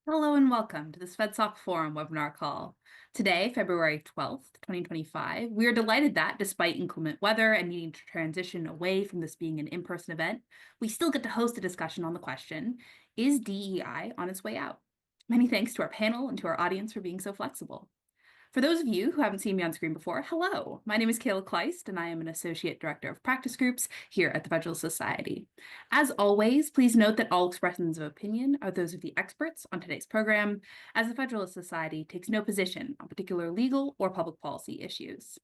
Hello and welcome to this FedSoc Forum webinar call. Today, February 12th, 2025, we are delighted that despite inclement weather and needing to transition away from this being an in-person event, we still get to host a discussion on the question, is DEI on its way out? Many thanks to our panel and to our audience for being so flexible. For those of you who haven't seen me on screen before, hello. My name is Kayla Kleist, and I am an Associate Director of Practice Groups here at the Federalist Society. As always, please note that all expressions of opinion are those of the experts on today's program, as the Federalist Society takes no position on particular legal or public policy issues.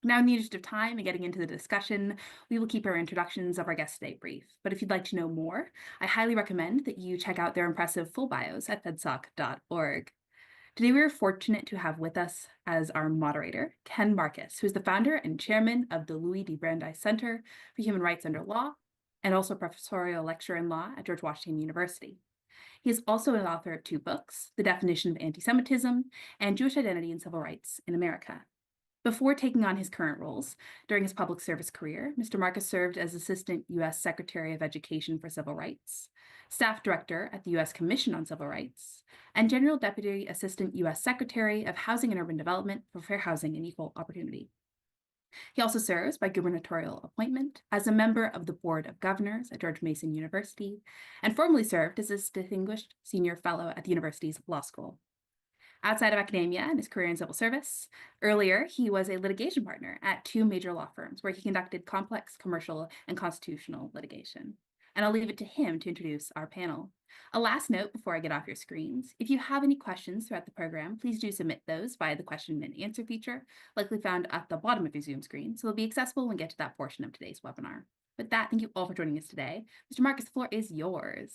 Now, in the interest of time and getting into the discussion, we will keep our introductions of our guests today brief. But if you'd like to know more, I highly recommend that you check out their impressive full bios at fedsoc.org. Today, we are fortunate to have with us as our moderator, Ken Marcus, who is the founder and chairman of the Louis D. Brandeis Center for Human Rights Under Law, and also professorial lecturer in law at George Washington University. He is also an author of two books, The Definition of Anti-Semitism and Jewish Identity and Civil Rights in America. Before taking on his current roles, during his public service career, Mr. Marcus served as Assistant U.S. Secretary of Education for Civil Rights, Staff Director at the U.S. Commission on Civil Rights, and General Deputy Assistant U.S. Secretary of Housing and Urban Development for Fair Housing and Equal Opportunity. He also serves by gubernatorial appointment as a member of the Board of Governors at George Mason University, and formerly served as a Distinguished Senior Fellow at the university's law school. Outside of academia and his career in civil service, earlier he was a litigation partner at two major law firms where he conducted complex commercial and constitutional litigation. And I'll leave it to him to introduce our panel. A last note before I get off your screens, if you have any questions throughout the program, please do submit those via the question and answer feature, likely found at the bottom of your Zoom screen, so they'll be accessible when we get to that portion of today's webinar. With that, thank you all for joining us today. Mr. Marcus, the floor is yours.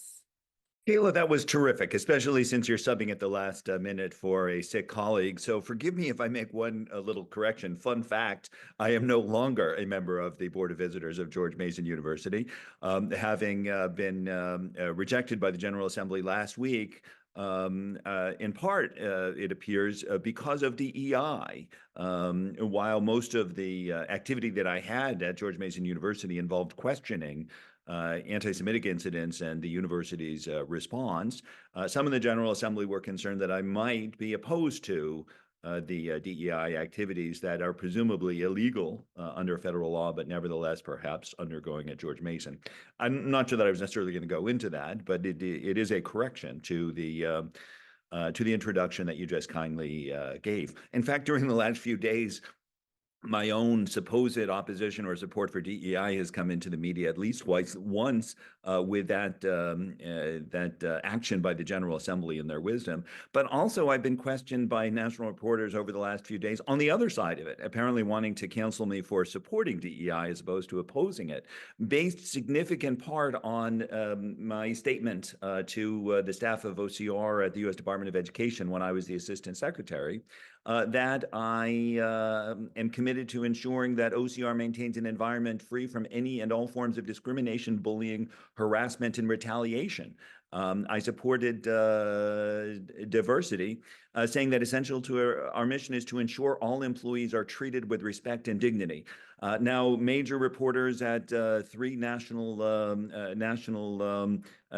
Kayla, that was terrific, especially since you're subbing at the last minute for a sick colleague. So forgive me if I make one little correction. Fun fact, I am no longer a member of the Board of Visitors of George Mason University, having been rejected by the General Assembly last week. In part, it appears, because of DEI. While most of the activity that I had at George Mason University involved questioning anti-Semitic incidents and the university's response, some in the General Assembly were concerned that I might be opposed to the DEI activities that are presumably illegal under federal law, but nevertheless perhaps undergoing at George Mason. I'm not sure that I was necessarily going to go into that, but it is a correction to the introduction that you just kindly gave. In fact, during the last few days, my own supposed opposition or support for DEI has come into the media at least once with that action by the General Assembly in their wisdom. But also, I've been questioned by national reporters over the last few days on the other side of it, apparently wanting to cancel me for supporting DEI as opposed to opposing it, based significant part on my statement to the staff of OCR at the U.S. Department of Education when I was the Assistant Secretary, that I am committed to ensuring that OCR maintains an environment free from any and all forms of discrimination, bullying, harassment, and retaliation. I supported diversity, saying that essential to our mission is to ensure all employees are treated with respect and dignity. Now, major reporters at three national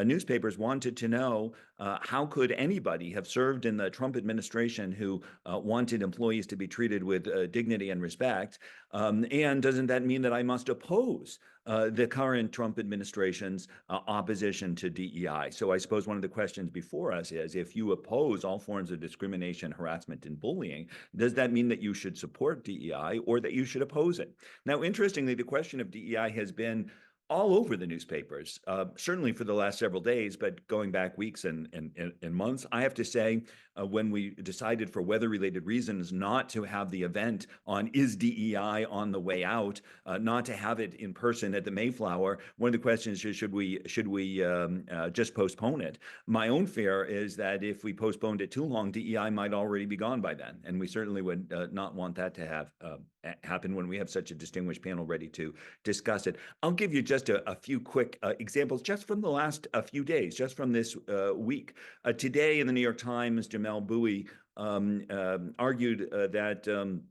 newspapers wanted to know how could anybody have served in the Trump administration who wanted employees to be treated with dignity and respect, and doesn't that mean that I must oppose the current Trump administration's opposition to DEI? So I suppose one of the questions before us is, if you oppose all forms of discrimination, harassment, and bullying, does that mean that you should support DEI or that you should oppose it? Now, interestingly, the question of DEI has been all over the newspapers, certainly for the last several days, but going back weeks and months. I have to say, when we decided for weather-related reasons not to have the event on is DEI on the way out, not to have it in person at the Mayflower, one of the questions is, should we just postpone it? My own fear is that if we postponed it too long, DEI might already be gone by then, and we certainly would not want that to have happen when we have such a distinguished panel ready to discuss it. I'll give you just a few quick examples just from the last few days, just from this week. Today in the New York Times, Jamel Bowie argued that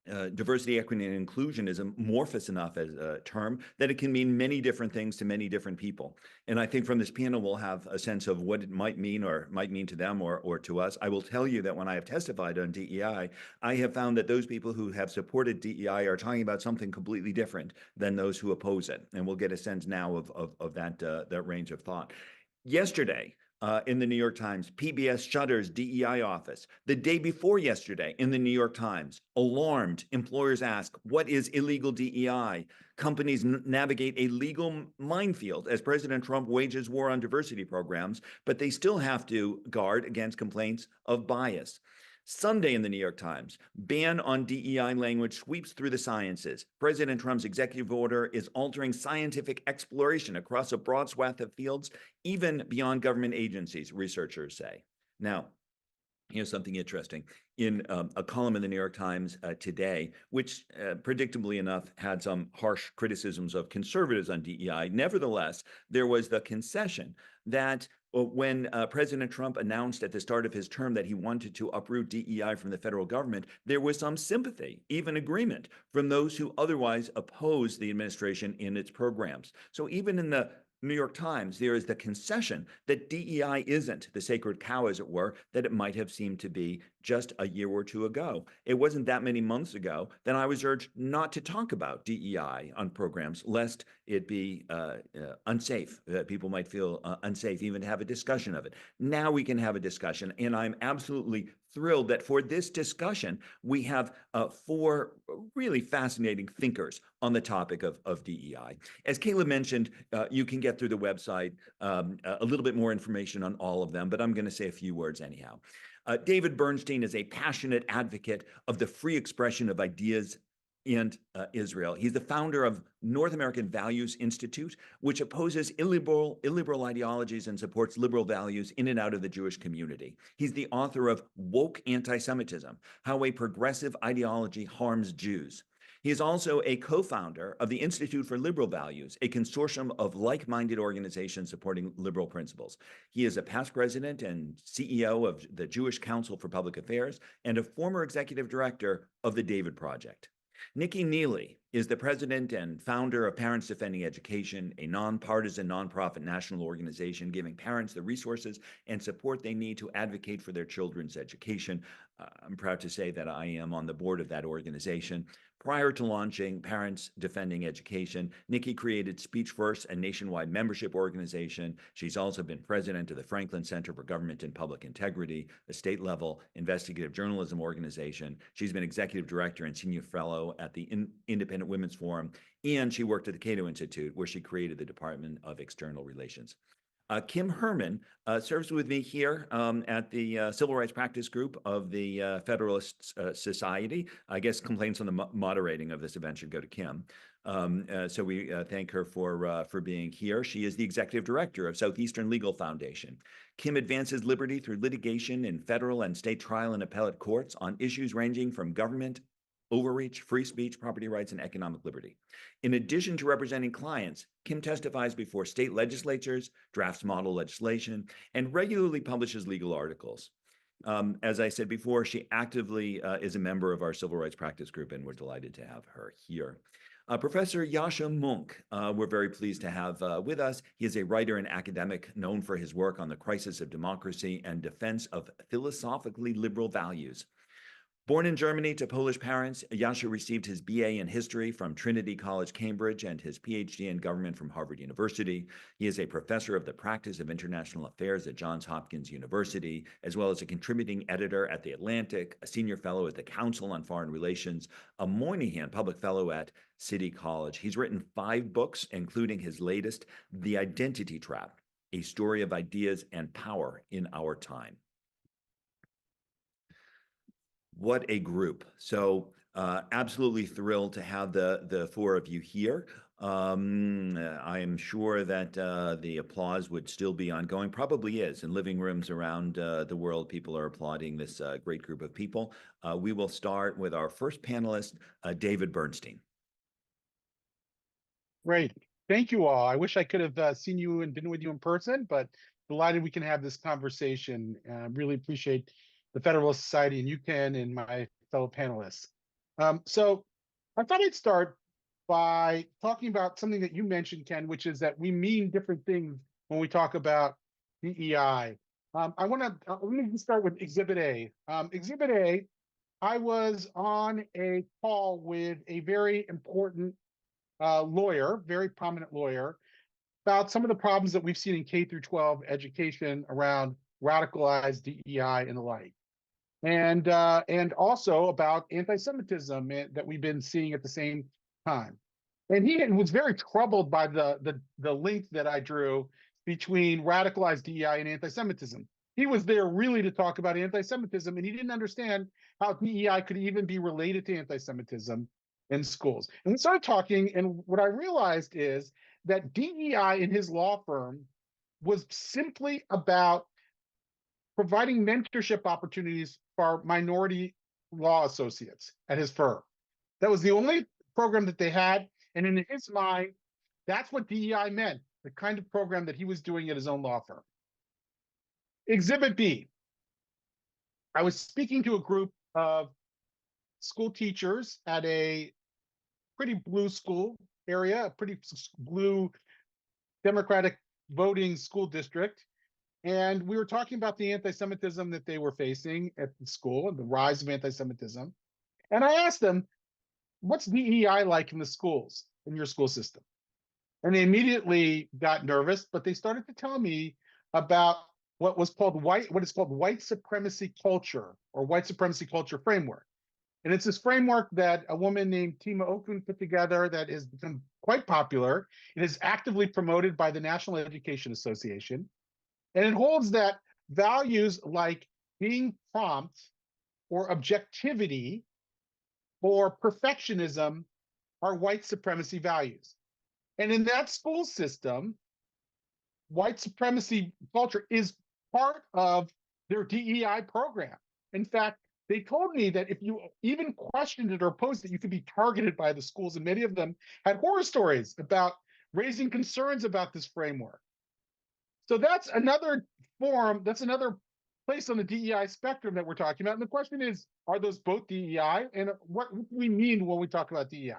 diversity, equity, and inclusion is amorphous enough as a term that it can mean many different things to many different people. And I think from this panel, we'll have a sense of what it might mean or might mean to them or to us. I will tell you that when I have testified on DEI, I have found that those people who have supported DEI are talking about something completely different than those who oppose it. And we'll get a sense now of that range of thought. Yesterday, in the New York Times, PBS shutters DEI office. The day before yesterday, in the New York Times, alarmed employers ask, what is illegal DEI? Companies navigate a legal minefield as President Trump wages war on diversity programs, but they still have to guard against complaints of bias. Sunday in the New York Times, ban on DEI language sweeps through the sciences. President Trump's executive order is altering scientific exploration across a broad swath of fields, even beyond government agencies, researchers say. Now, here's something interesting. In a column in the New York Times today, which predictably enough had some harsh criticisms of conservatives on DEI, nevertheless, there was the concession that when President Trump announced at the start of his term that he wanted to uproot DEI from the federal government, there was some sympathy, even agreement, from those who otherwise opposed the administration in its programs. So even in the New York Times, there is the concession that DEI isn't the sacred cow, as it were, that it might have seemed to be just a year or two ago. It wasn't that many months ago that I was urged not to talk about DEI on programs, lest it be unsafe, that people might feel unsafe, even to have a discussion of it. Now we can have a discussion, and I'm absolutely thrilled that for this discussion, we have four really fascinating thinkers on the topic of DEI. As Caleb mentioned, you can get through the website a little bit more information on all of them, but I'm going to say a few words anyhow. David Bernstein is a passionate advocate of the free expression of ideas and Israel. He's the founder of North American Values Institute, which opposes illiberal ideologies and supports liberal values in and out of the Jewish community. He's the author of Woke Anti-Semitism, How a Progressive Ideology Harms Jews. He is also a co-founder of the Institute for Liberal Values, a consortium of like-minded organizations supporting liberal principles. He is a past president and CEO of the Jewish Council for Public Affairs and a former executive director of the David Project. Nikki Neely is the president and founder of Parents Defending Education, a nonpartisan nonprofit national organization giving parents the resources and support they need to advocate for their children's education. I'm proud to say that I am on the board of that organization. Prior to launching Parents Defending Education, Nikki created Speech First, a nationwide membership organization. She's also been president of the Franklin Center for Government and Public Integrity, a state-level investigative journalism organization. She's been executive director and senior fellow at the Independent Women's Forum, and she worked at the Cato Institute, where she created the Department of External Relations. Kim Hermann serves with me here at the Civil Rights Practice Group of the Federalist Society. I guess complaints on the moderating of this event should go to Kim. So we thank her for being here. She is the executive director of Southeastern Legal Foundation. Kim advances liberty through litigation in federal and state trial and appellate courts on issues ranging from government overreach, free speech, property rights, and economic liberty. In addition to representing clients, Kim testifies before state legislatures, drafts model legislation, and regularly publishes legal articles. As I said before, she actively is a member of our Civil Rights Practice Group, and we're delighted to have her here. Professor Yascha Mounk, we're very pleased to have with us. He is a writer and academic known for his work on the crisis of democracy and defense of philosophically liberal values. Born in Germany to Polish parents, Yascha received his BA in history from Trinity College, Cambridge, and his PhD in government from Harvard University. He is a professor of the practice of international affairs at Johns Hopkins University, as well as a contributing editor at The Atlantic, a senior fellow at the Council on Foreign Relations, a Moynihan Public Fellow at City College. He's written 5 books, including his latest, The Identity Trap, A Story of Ideas and Power in Our Time. What a group. So absolutely thrilled to have the 4 of you here. I am sure that the applause would still be ongoing, probably is. In living rooms around the world, people are applauding this great group of people. We will start with our first panelist, David Bernstein. Great. Thank you all. I wish I could have seen you and been with you in person, but delighted we can have this conversation. Really appreciate the Federalist Society and UPenn and my fellow panelists. So I thought I'd start by talking about something that you mentioned, Ken, which is that we mean different things when we talk about DEI. I want to let me start with Exhibit A. Exhibit A, I was on a call with a very important lawyer, very prominent lawyer, about some of the problems that we've seen in K through 12 education around radicalized DEI and the like, and also about anti-Semitism that we've been seeing at the same time. And he was very troubled by the link that I drew between radicalized DEI and anti-Semitism. He was there really to talk about anti-Semitism, and he didn't understand how DEI could even be related to anti-Semitism in schools. And we started talking, and what I realized is that DEI in his law firm was simply about providing mentorship opportunities for minority law associates at his firm. That was the only program that they had. And in his mind, that's what DEI meant, the kind of program that he was doing at his own law firm. Exhibit B, I was speaking to a group of school teachers at a pretty blue school area, a pretty blue Democratic voting school district. And we were talking about the anti-Semitism that they were facing at the school and the rise of anti-Semitism. And I asked them, what's DEI like in the schools, in your school system? And they immediately got nervous, but they started to tell me about what is called white supremacy culture, or white supremacy culture framework. And it's this framework that a woman named Tima Okun put together that has become quite popular. It is actively promoted by the National Education Association. And it holds that values like being prompt or objectivity or perfectionism are white supremacy values. And in that school system, white supremacy culture is part of their DEI program. In fact, they told me that if you even questioned it or opposed it, you could be targeted by the schools. And many of them had horror stories about raising concerns about this framework. So that's another form, that's another place on the DEI spectrum that we're talking about. And the question is, are those both DEI? And what do we mean when we talk about DEI?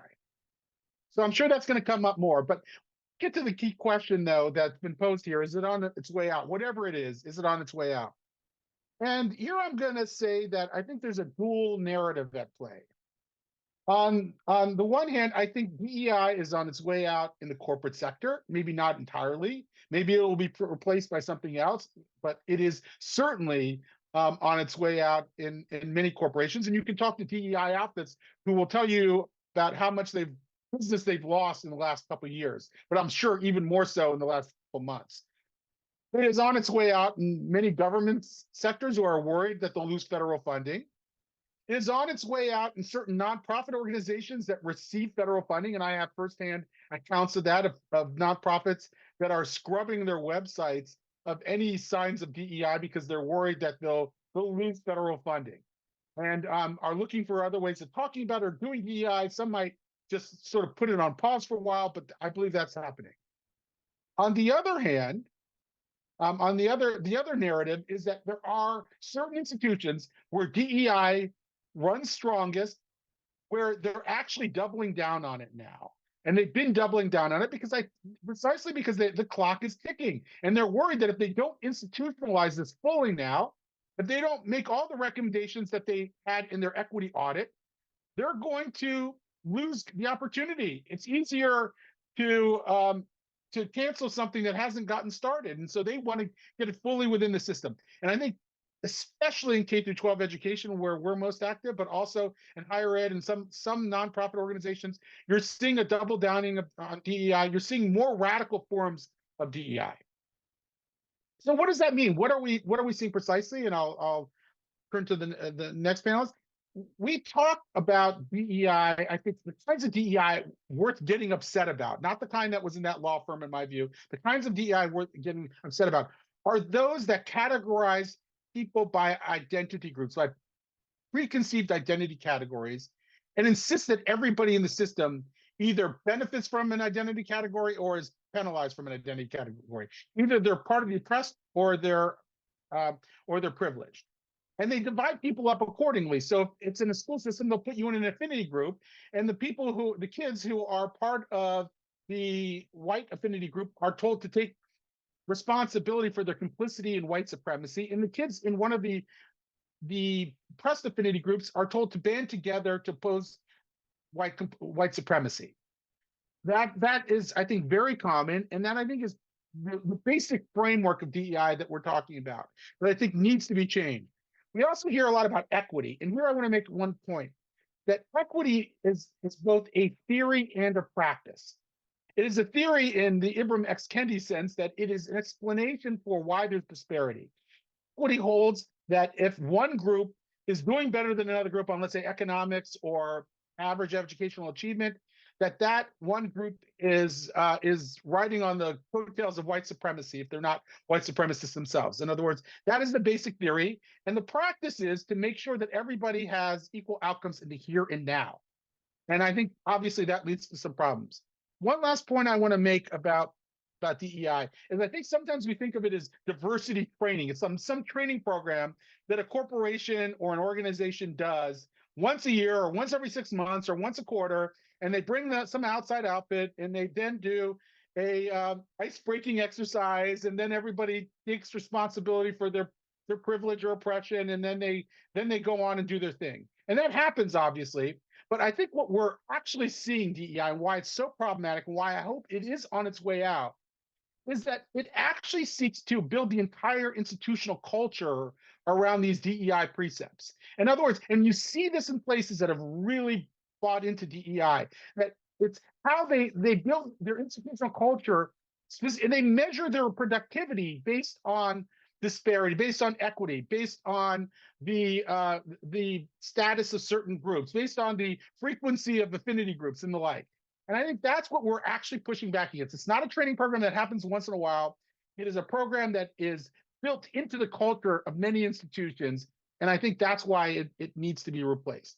So I'm sure that's going to come up more. But get to the key question, though, that's been posed here. Is it on its way out? Whatever it is it on its way out? And here I'm going to say that I think there's a dual narrative at play. On the one hand, I think DEI is on its way out in the corporate sector, maybe not entirely. Maybe it will be replaced by something else, but it is certainly on its way out in many corporations. And you can talk to DEI outfits who will tell you about how much business they've lost in the last couple of years, but I'm sure even more so in the last couple of months. It is on its way out in many government sectors who are worried that they'll lose federal funding. It is on its way out in certain nonprofit organizations that receive federal funding, and I have firsthand accounts of that, of nonprofits that are scrubbing their websites of any signs of DEI because they're worried that they'll lose federal funding, and are looking for other ways of talking about or doing DEI. Some might just sort of put it on pause for a while, but I believe that's happening. On the other hand, the other narrative is that there are certain institutions where DEI runs strongest, where they're actually doubling down on it now. And they've been doubling down on it precisely because the clock is ticking. And they're worried that if they don't institutionalize this fully now, if they don't make all the recommendations that they had in their equity audit, they're going to lose the opportunity. It's easier to cancel something that hasn't gotten started. And so they want to get it fully within the system. And I think especially in K through 12 education, where we're most active, but also in higher ed and some nonprofit organizations, you're seeing a double downing on DEI. You're seeing more radical forms of DEI. So what does that mean? What are we seeing precisely? And I'll turn to the next panelist. We talk about DEI, I think the kinds of DEI worth getting upset about, not the kind that was in that law firm, in my view. The kinds of DEI worth getting upset about are those that categorize people by identity groups, like preconceived identity categories, and insist that everybody in the system either benefits from an identity category or is penalized from an identity category. Either they're part of the oppressed or they're privileged. And they divide people up accordingly. So if it's in a school system, they'll put you in an affinity group, and the kids who are part of the white affinity group are told to take responsibility for their complicity in white supremacy. And the kids in one of the oppressed affinity groups are told to band together to oppose white supremacy. That is, I think, very common, and that I think is the basic framework of DEI that we're talking about, that I think needs to be changed. We also hear a lot about equity, and here I want to make one point, that equity is both a theory and a practice. It is a theory in the Ibram X. Kendi sense that it is an explanation for why there's disparity. Equity holds that if one group is doing better than another group on, let's say, economics or average educational achievement, that one group is riding on the coattails of white supremacy if they're not white supremacists themselves. In other words, that is the basic theory. And the practice is to make sure that everybody has equal outcomes in the here and now. And I think, obviously, that leads to some problems. One last point I want to make about DEI is I think sometimes we think of it as diversity training. It's some training program that a corporation or an organization does once a year or once every 6 months or once a quarter, and they bring some outside outfit, and they then do a ice-breaking exercise, and then everybody takes responsibility for their privilege or oppression, and then they go on and do their thing. And that happens, obviously. But I think what we're actually seeing DEI and why it's so problematic and why I hope it is on its way out is that it actually seeks to build the entire institutional culture around these DEI precepts. In other words, and you see this in places that have really bought into DEI, that it's how they build their institutional culture, and they measure their productivity based on disparity, based on equity, based on the status of certain groups, based on the frequency of affinity groups and the like. And I think that's what we're actually pushing back against. It's not a training program that happens once in a while. It is a program that is built into the culture of many institutions. And I think that's why it needs to be replaced.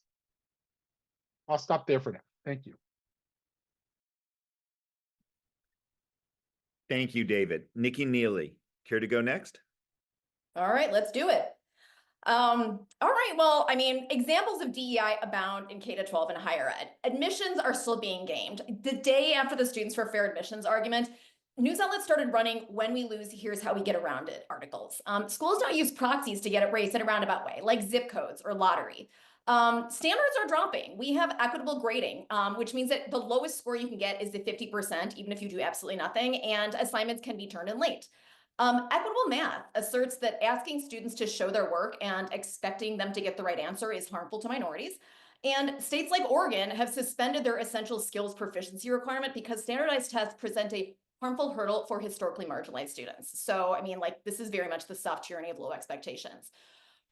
I'll stop there for now. Thank you. Thank you, David. Nikki Neely, care to go next? All right, let's do it. All right, well, I mean, examples of DEI abound in K-12 and higher ed. Admissions are still being gamed. The day after the Students for Fair Admissions argument, news outlets started running "when we lose, here's how we get around it" articles. Schools don't use proxies to get it raised in a roundabout way, like zip codes or lottery. Standards are dropping. We have equitable grading, which means that the lowest score you can get is the 50%, even if you do absolutely nothing, and assignments can be turned in late. Equitable math asserts that asking students to show their work and expecting them to get the right answer is harmful to minorities. And states like Oregon have suspended their essential skills proficiency requirement because standardized tests present a harmful hurdle for historically marginalized students. So, I mean, like, this is very much the soft tyranny of low expectations.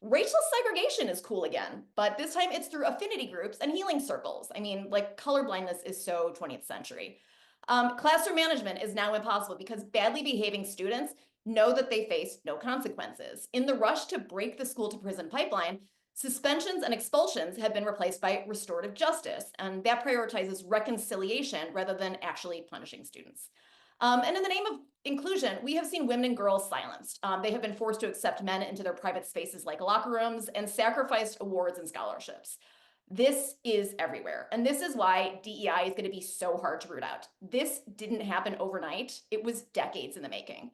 Racial segregation is cool again, but this time it's through affinity groups and healing circles. I mean, like, colorblindness is so 20th century. Classroom management is now impossible because badly behaving students know that they face no consequences. In the rush to break the school to prison pipeline, suspensions and expulsions have been replaced by restorative justice, and that prioritizes reconciliation rather than actually punishing students. And in the name of inclusion, we have seen women and girls silenced. They have been forced to accept men into their private spaces like locker rooms and sacrificed awards and scholarships. This is everywhere. And this is why DEI is going to be so hard to root out. This didn't happen overnight. It was decades in the making.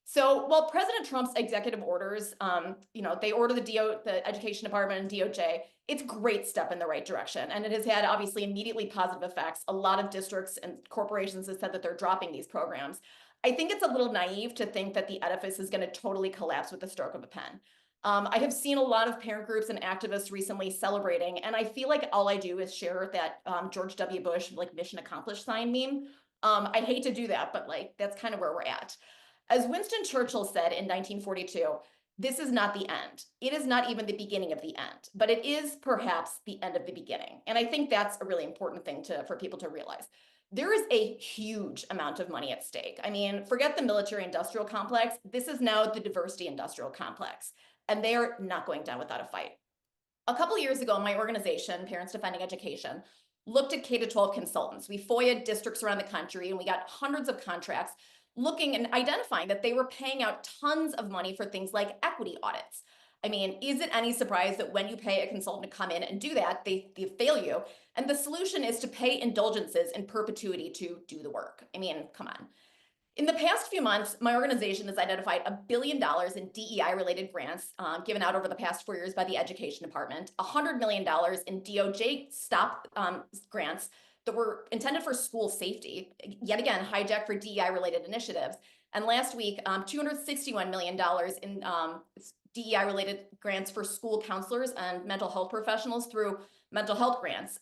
So while President Trump's executive orders, they order the Education Department and DOJ, it's a great step in the right direction. And it has had obviously immediately positive effects. A lot of districts and corporations have said that they're dropping these programs. I think it's a little naive to think that the edifice is going to totally collapse with the stroke of a pen. I have seen a lot of parent groups and activists recently celebrating, and I feel like all I do is share that George W. Bush like mission accomplished sign meme. I hate to do that, but like that's kind of where we're at. As Winston Churchill said in 1942, this is not the end. It is not even the beginning of the end, but it is perhaps the end of the beginning. And I think that's a really important thing for people to realize. There is a huge amount of money at stake. I mean, forget the military industrial complex. This is now the diversity industrial complex, and they are not going down without a fight. A couple of years ago, my organization, Parents Defending Education, looked at K-12 consultants. We FOIA'd districts around the country, and we got hundreds of contracts looking and identifying that they were paying out tons of money for things like equity audits. I mean, is it any surprise that when you pay a consultant to come in and do that, they fail you? And the solution is to pay indulgences in perpetuity to do the work. I mean, come on. In the past few months, my organization has identified $1 billion in DEI-related grants given out over the past 4 years by the Education Department, $100 million in DOJ stop grants that were intended for school safety, yet again, hijacked for DEI-related initiatives. And last week, $261 million in DEI-related grants for school counselors and mental health professionals through mental health grants.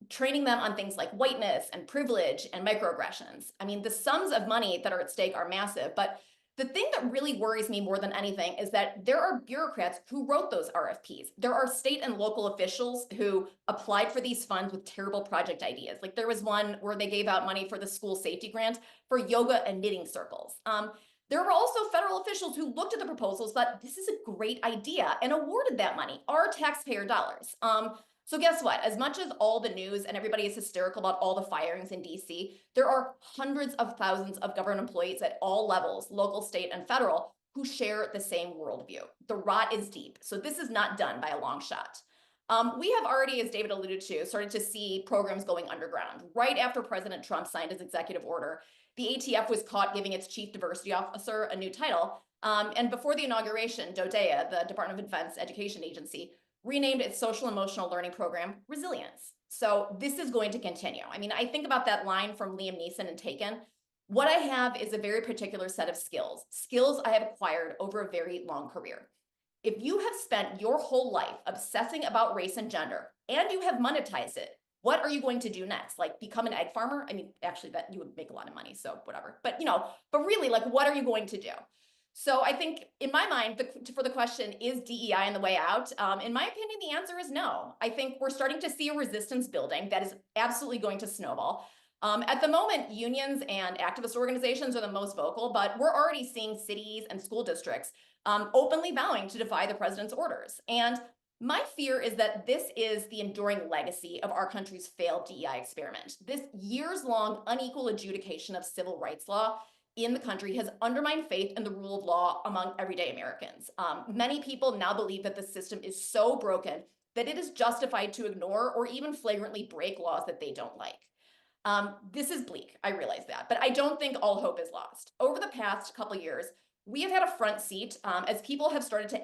Training them on things like whiteness and privilege and microaggressions. I mean, the sums of money that are at stake are massive, but the thing that really worries me more than anything is that there are bureaucrats who wrote those RFPs. There are state and local officials who applied for these funds with terrible project ideas. Like there was one where they gave out money for the school safety grant for yoga and knitting circles. There were also federal officials who looked at the proposals, thought this is a great idea, and awarded that money, our taxpayer dollars. So guess what? As much as all the news and everybody is hysterical about all the firings in DC, there are hundreds of thousands of government employees at all levels, local, state, and federal, who share the same worldview. The rot is deep. So this is not done by a long shot. We have already, as David alluded to, started to see programs going underground. Right after President Trump signed his executive order, the ATF was caught giving its chief diversity officer a new title. And before the inauguration, DODEA, the Department of Defense Education Agency, renamed its social emotional learning program Resilience. So this is going to continue. I mean, I think about that line from Liam Neeson in Taken. What I have is a very particular set of skills I have acquired over a very long career. If you have spent your whole life obsessing about race and gender, and you have monetized it, what are you going to do next? Like become an egg farmer? I mean, actually that you would make a lot of money, so whatever. But but really, like, what are you going to do? So I think in my mind, for the question, is DEI in the way out? In my opinion, the answer is no. I think we're starting to see a resistance building that is absolutely going to snowball. At the moment, unions and activist organizations are the most vocal, but we're already seeing cities and school districts openly vowing to defy the president's orders. And my fear is that this is the enduring legacy of our country's failed DEI experiment. This years-long unequal adjudication of civil rights law in the country has undermined faith in the rule of law among everyday Americans. Many people now believe that the system is so broken that it is justified to ignore or even flagrantly break laws that they don't like. This is bleak, I realize that, but I don't think all hope is lost. Over the past couple of years, we have had a front seat as people have started to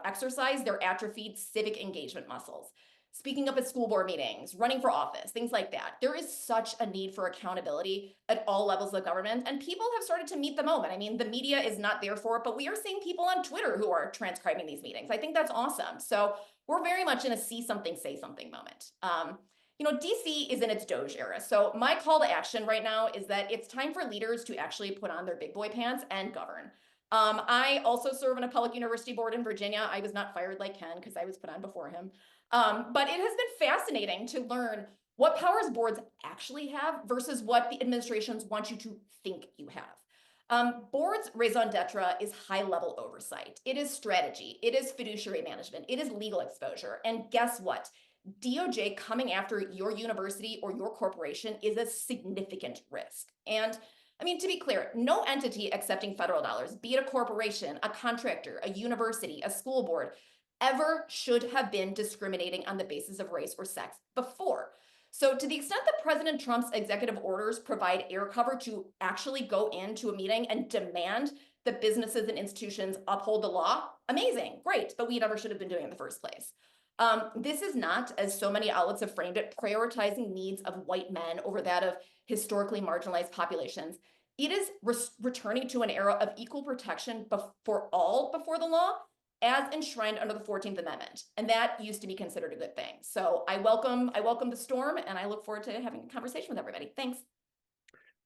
exercise their atrophied civic engagement muscles. Speaking up at school board meetings, running for office, things like that. There is such a need for accountability at all levels of government, and people have started to meet the moment. I mean, the media is not there for it, but we are seeing people on Twitter who are transcribing these meetings. I think that's awesome. So we're very much in a see something, say something moment. DC is in its Doge era. So my call to action right now is that it's time for leaders to actually put on their big boy pants and govern. I also serve on a public university board in Virginia. I was not fired like Ken because I was put on before him. But it has been fascinating to learn what powers boards actually have versus what the administrations want you to think you have. Boards' raison d'etre is high-level oversight. It is strategy. It is fiduciary management. It is legal exposure. And guess what? DOJ coming after your university or your corporation is a significant risk. And I mean, to be clear, no entity accepting federal dollars, be it a corporation, a contractor, a university, a school board, ever should have been discriminating on the basis of race or sex before. So to the extent that President Trump's executive orders provide air cover to actually go into a meeting and demand that businesses and institutions uphold the law, amazing, great, but we never should have been doing it in the first place. This is not, as so many outlets have framed it, prioritizing needs of white men over that of historically marginalized populations. It is returning to an era of equal protection for all before the law, as enshrined under the 14th Amendment. And that used to be considered a good thing. So I welcome the storm, and I look forward to having a conversation with everybody. Thanks.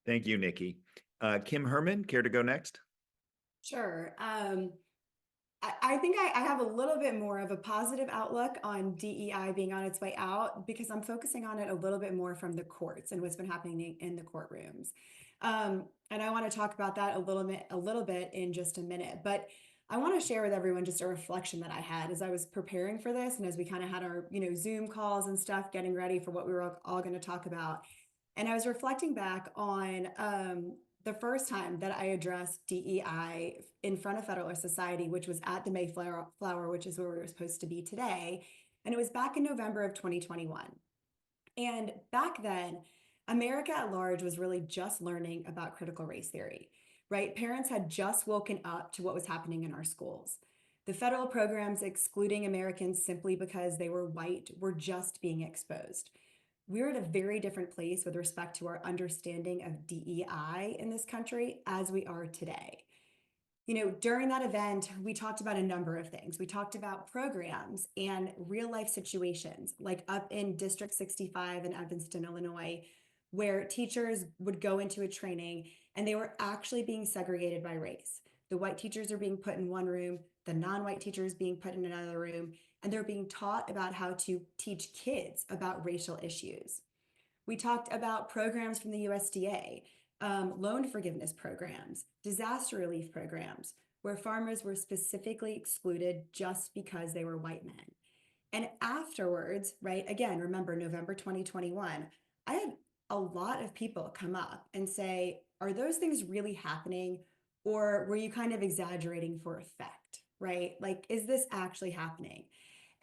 Thank you, Nikki. Kim Hermann, care to go next? Sure. I think I have a little bit more of a positive outlook on DEI being on its way out because I'm focusing on it a little bit more from the courts and what's been happening in the courtrooms. And I want to talk about that a little bit in just a minute. But I want to share with everyone just a reflection that I had as I was preparing for this and as we kind of had our Zoom calls and stuff, getting ready for what we were all going to talk about. And I was reflecting back on the first time that I addressed DEI in front of Federalist Society, which was at the Mayflower, which is where we were supposed to be today. And it was back in November of 2021. And back then, America at large was really just learning about critical race theory, right? Parents had just woken up to what was happening in our schools. The federal programs excluding Americans simply because they were white were just being exposed. We're at a very different place with respect to our understanding of DEI in this country as we are today. You know, during that event, we talked about a number of things. We talked about programs and real life situations, like up in District 65 in Evanston, Illinois, where teachers would go into a training and they were actually being segregated by race. The white teachers are being put in one room, the non-white teachers being put in another room, and they're being taught about how to teach kids about racial issues. We talked about programs from the USDA, loan forgiveness programs, disaster relief programs, where farmers were specifically excluded just because they were white men. And afterwards, right, again, remember November 2021, I had a lot of people come up and say, are those things really happening? Or were you kind of exaggerating for effect, right? Like, is this actually happening?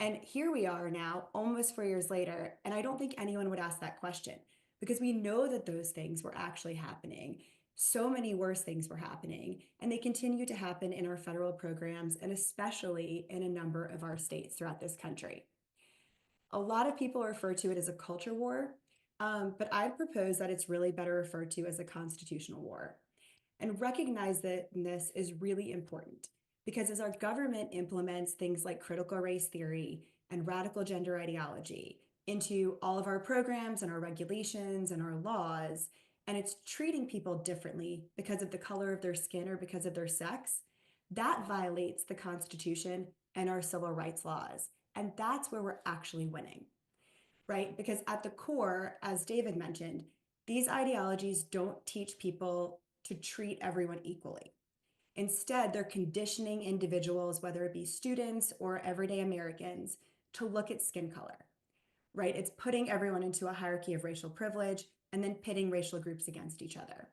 And here we are now, almost 4 years later, and I don't think anyone would ask that question because we know that those things were actually happening. So many worse things were happening, and they continue to happen in our federal programs and especially in a number of our states throughout this country. A lot of people refer to it as a culture war, but I'd propose that it's really better referred to as a constitutional war. And recognize that this is really important because as our government implements things like critical race theory and radical gender ideology into all of our programs and our regulations and our laws, and it's treating people differently because of the color of their skin or because of their sex, that violates the Constitution and our civil rights laws. And that's where we're actually winning, right? Because at the core, as David mentioned, these ideologies don't teach people to treat everyone equally. Instead, they're conditioning individuals, whether it be students or everyday Americans, to look at skin color, right? It's putting everyone into a hierarchy of racial privilege and then pitting racial groups against each other.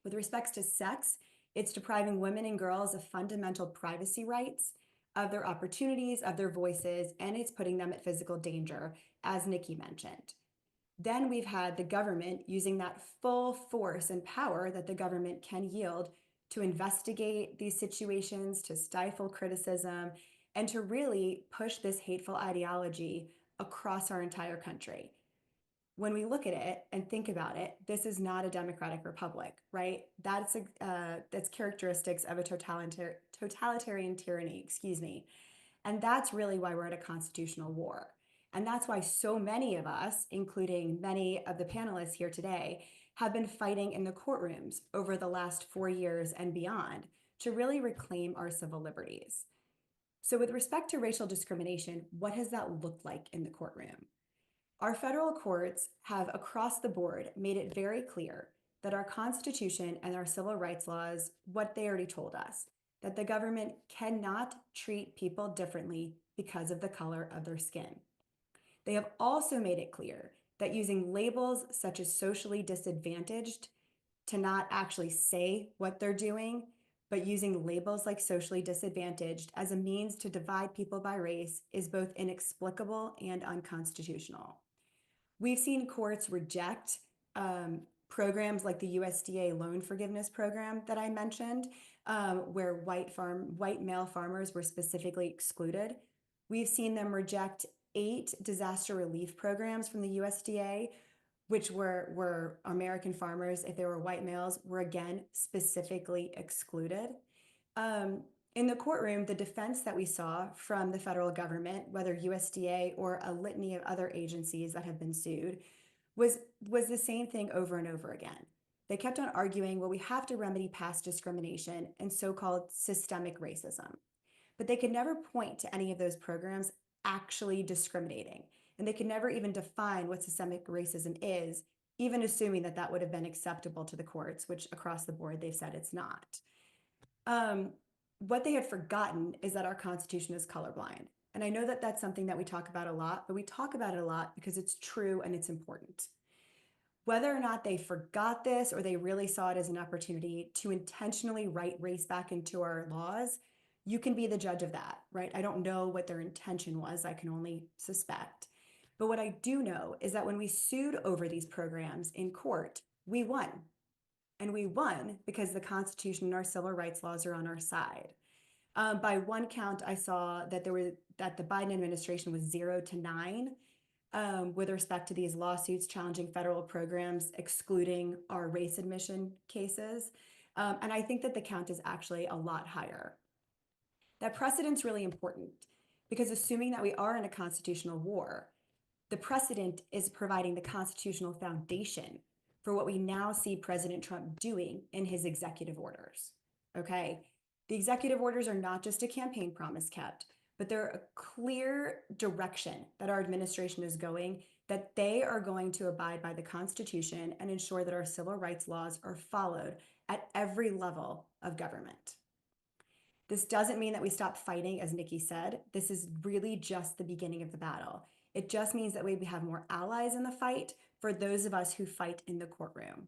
With respects to sex, it's depriving women and girls of fundamental privacy rights, of their opportunities, of their voices, and it's putting them at physical danger, as Nikki mentioned. Then we've had the government using that full force and power that the government can yield to investigate these situations, to stifle criticism, and to really push this hateful ideology across our entire country. When we look at it and think about it, this is not a democratic republic, right? That's characteristics of a totalitarian tyranny, And that's really why we're at a constitutional war. And that's why so many of us, including many of the panelists here today, have been fighting in the courtrooms over the last 4 years and beyond to really reclaim our civil liberties. So with respect to racial discrimination, what has that looked like in the courtroom? Our federal courts have across the board made it very clear that our Constitution and our civil rights laws, what they already told us, that the government cannot treat people differently because of the color of their skin. They have also made it clear that using labels such as socially disadvantaged to not actually say what they're doing, but using labels like socially disadvantaged as a means to divide people by race is both inexplicable and unconstitutional. We've seen courts reject programs like the USDA loan forgiveness program that I mentioned, where white male farmers were specifically excluded. We've seen them reject 8 disaster relief programs from the USDA, which were American farmers, if they were white males, were again specifically excluded. In the courtroom, the defense that we saw from the federal government, whether USDA or a litany of other agencies that have been sued, was the same thing over and over again. They kept on arguing, well, we have to remedy past discrimination and so-called systemic racism. But they could never point to any of those programs actually discriminating. And they could never even define what systemic racism is, even assuming that that would have been acceptable to the courts, which across the board, they've said it's not. What they had forgotten is that our Constitution is colorblind. And I know that that's something that we talk about a lot, but we talk about it a lot because it's true and it's important. Whether or not they forgot this or they really saw it as an opportunity to intentionally write race back into our laws, you can be the judge of that, right? I don't know what their intention was. I can only suspect. But what I do know is that when we sued over these programs in court, we won. And we won because the Constitution and our civil rights laws are on our side. By one count, I saw that the Biden administration was 0-9 with respect to these lawsuits challenging federal programs, excluding our race admission cases. And I think that the count is actually a lot higher. That precedent's really important because assuming that we are in a constitutional war, the precedent is providing the constitutional foundation for what we now see President Trump doing in his executive orders. Okay. The executive orders are not just a campaign promise kept, but they're a clear direction that our administration is going, that they are going to abide by the Constitution and ensure that our civil rights laws are followed at every level of government. This doesn't mean that we stop fighting, as Nikki said. This is really just the beginning of the battle. It just means that we have more allies in the fight for those of us who fight in the courtroom.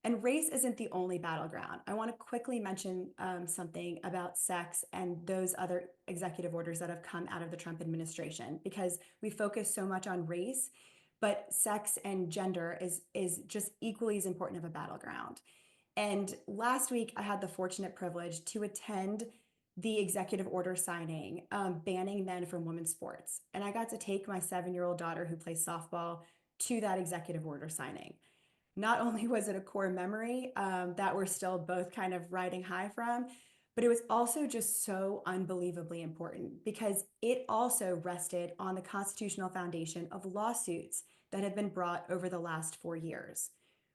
And race isn't the only battleground. I want to quickly mention something about sex and those other executive orders that have come out of the Trump administration, because we focus so much on race, but sex and gender is just equally as important of a battleground. And last week, I had the fortunate privilege to attend the executive order signing banning men from women's sports. And I got to take my 7-year-old daughter who plays softball to that executive order signing. Not only was it a core memory that we're still both kind of riding high from, but it was also just so unbelievably important because it also rested on the constitutional foundation of lawsuits that have been brought over the last 4 years.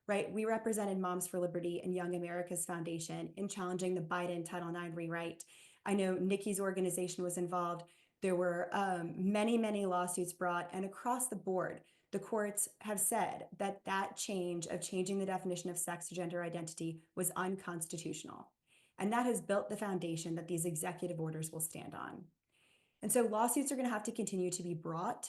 Right? We represented Moms for Liberty and Young America's Foundation in challenging the Biden Title IX rewrite. I know Nikki's organization was involved. There were many, many lawsuits brought, and across the board, the courts have said that that change of changing the definition of sex to gender identity was unconstitutional. And that has built the foundation that these executive orders will stand on. And so lawsuits are going to have to continue to be brought.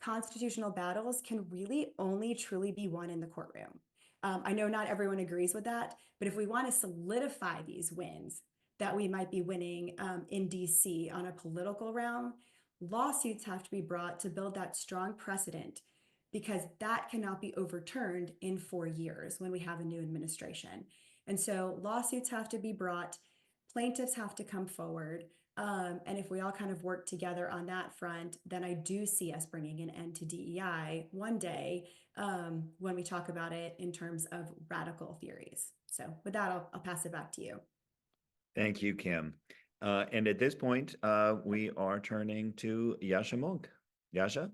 Constitutional battles can really only truly be won in the courtroom. I know not everyone agrees with that, but if we want to solidify these wins that we might be winning in DC on a political realm, lawsuits have to be brought to build that strong precedent, because that cannot be overturned in 4 years when we have a new administration. And so lawsuits have to be brought, plaintiffs have to come forward, and if we all kind of work together on that front, then I do see us bringing an end to DEI one day when we talk about it in terms of radical theories. So with that, I'll pass it back to you. Thank you, Kim. And at this point, we are turning to Yascha Mounk. Yascha?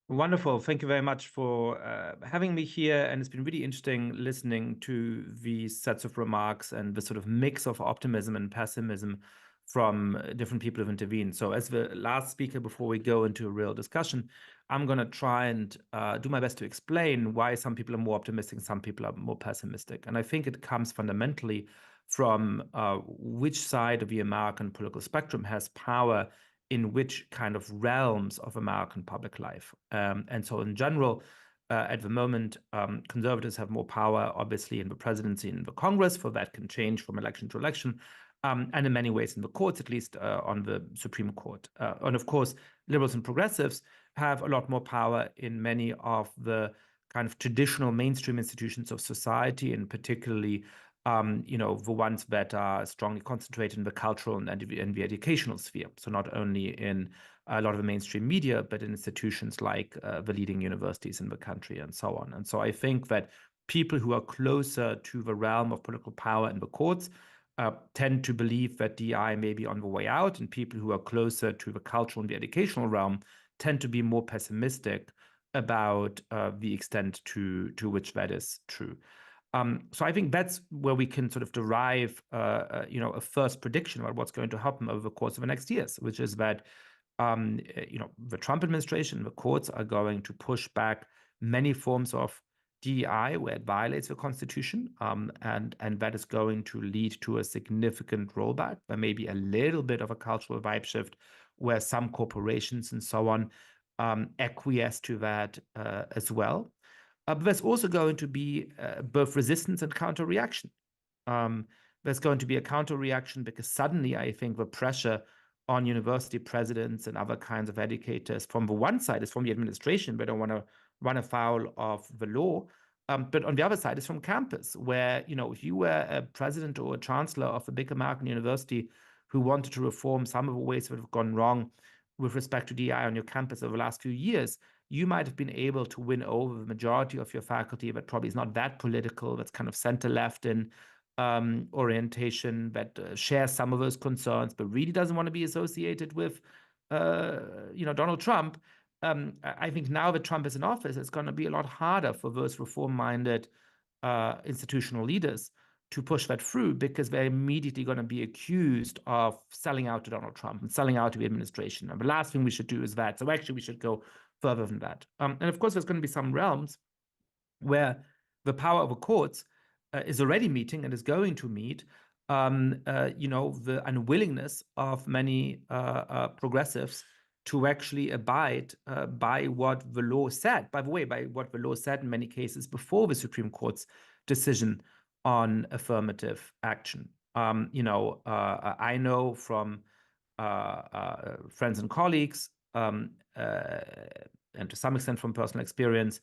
Wonderful. Thank you very much for having me here. And it's been really interesting listening to these sets of remarks and the sort of mix of optimism and pessimism from different people who've intervened. So as the last speaker, before we go into a real discussion, I'm going to try and do my best to explain why some people are more optimistic and some people are more pessimistic. And I think it comes fundamentally from which side of the American political spectrum has power in which kind of realms of American public life. And so in general, at the moment, conservatives have more power, obviously, in the presidency and the Congress, for that can change from election to election, and in many ways in the courts, at least on the Supreme Court. And of course, liberals and progressives have a lot more power in many of the kind of traditional mainstream institutions of society, and particularly the ones that are strongly concentrated in the cultural and the educational sphere. So not only in a lot of the mainstream media, but in institutions like the leading universities in the country and so on. And so I think that people who are closer to the realm of political power in the courts tend to believe that DEI may be on the way out, and people who are closer to the cultural and the educational realm tend to be more pessimistic about the extent to which that is true. So I think that's where we can sort of derive, a first prediction about what's going to happen over the course of the next years, which is that, the Trump administration, the courts are going to push back many forms of DEI where it violates the Constitution, and that is going to lead to a significant rollback. There may be a little bit of a cultural vibe shift where some corporations and so on acquiesce to that as well. But there's also going to be both resistance and counter-reaction. There's going to be a counter-reaction because suddenly I think the pressure on university presidents and other kinds of educators from the one side is from the administration. They don't want to run afoul of the law. But on the other side is from campus, where, if you were a president or a chancellor of a big American university who wanted to reform some of the ways that have gone wrong with respect to DEI on your campus over the last few years, you might have been able to win over the majority of your faculty that probably is not that political, that's kind of center-left in orientation, that shares some of those concerns, but really doesn't want to be associated with, Donald Trump. I think now that Trump is in office, it's going to be a lot harder for those reform-minded institutional leaders to push that through, because they're immediately going to be accused of selling out to Donald Trump and selling out to the administration. And the last thing we should do is that. So actually, we should go further than that. And of course, there's going to be some realms where the power of the courts is already meeting and is going to meet, the unwillingness of many progressives to actually abide by what the law said. By the way, by what the law said in many cases before the Supreme Court's decision on affirmative action. I know from friends and colleagues, and to some extent from personal experience,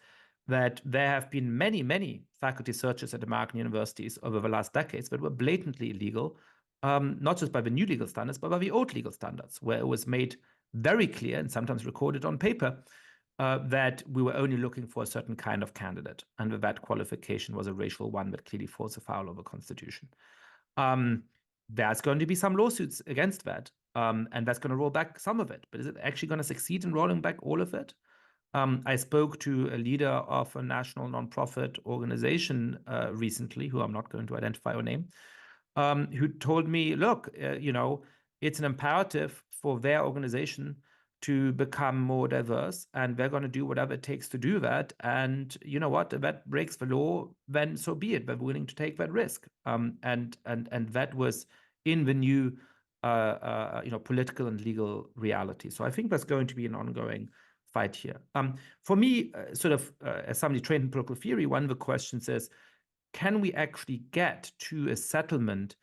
that there have been many, many faculty searches at American universities over the last decades that were blatantly illegal, not just by the new legal standards, but by the old legal standards, where it was made very clear and sometimes recorded on paper that we were only looking for a certain kind of candidate, and that qualification was a racial one that clearly falls afoul of the Constitution. There's going to be some lawsuits against that, and that's going to roll back some of it. But is it actually going to succeed in rolling back all of it? I spoke to a leader of a national nonprofit organization recently, who I'm not going to identify her name, who told me, look, it's an imperative for their organization to become more diverse, and they're going to do whatever it takes to do that. And you know what? If that breaks the law, then so be it. They're willing to take that risk. And that was in the new, political and legal reality. So I think that's going to be an ongoing fight here. For me, as somebody trained in political theory, one of the questions is, can we actually get to a settlement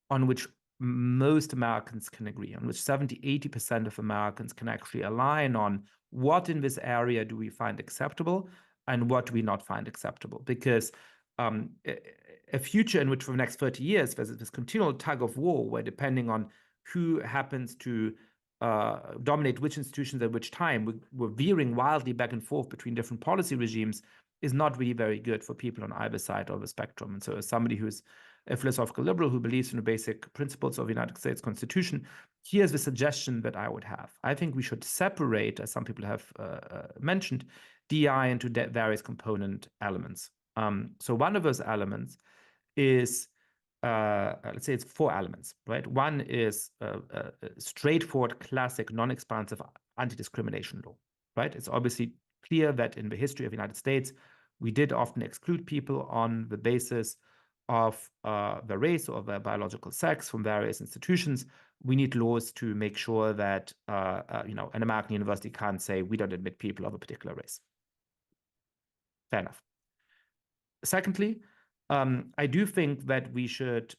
on which most Americans can agree, on which 70–80% of Americans can actually align on what in this area do we find acceptable and what do we not find acceptable? Because a future in which for the next 30 years, there's this continual tug of war where, depending on who happens to dominate which institutions at which time, we're veering wildly back and forth between different policy regimes, is not really very good for people on either side of the spectrum. And so as somebody who's a philosophical liberal who believes in the basic principles of the United States Constitution, here's the suggestion that I would have. I think we should separate, as some people have mentioned, DEI into various component elements. So one of those elements is, let's say it's 4 elements, right? One is a straightforward, classic, non-expansive anti-discrimination law, right? It's obviously clear that in the history of the United States, we did often exclude people on the basis of their race or their biological sex from various institutions. We need laws to make sure that an American university can't say we don't admit people of a particular race. Fair enough. Secondly, I do think that we should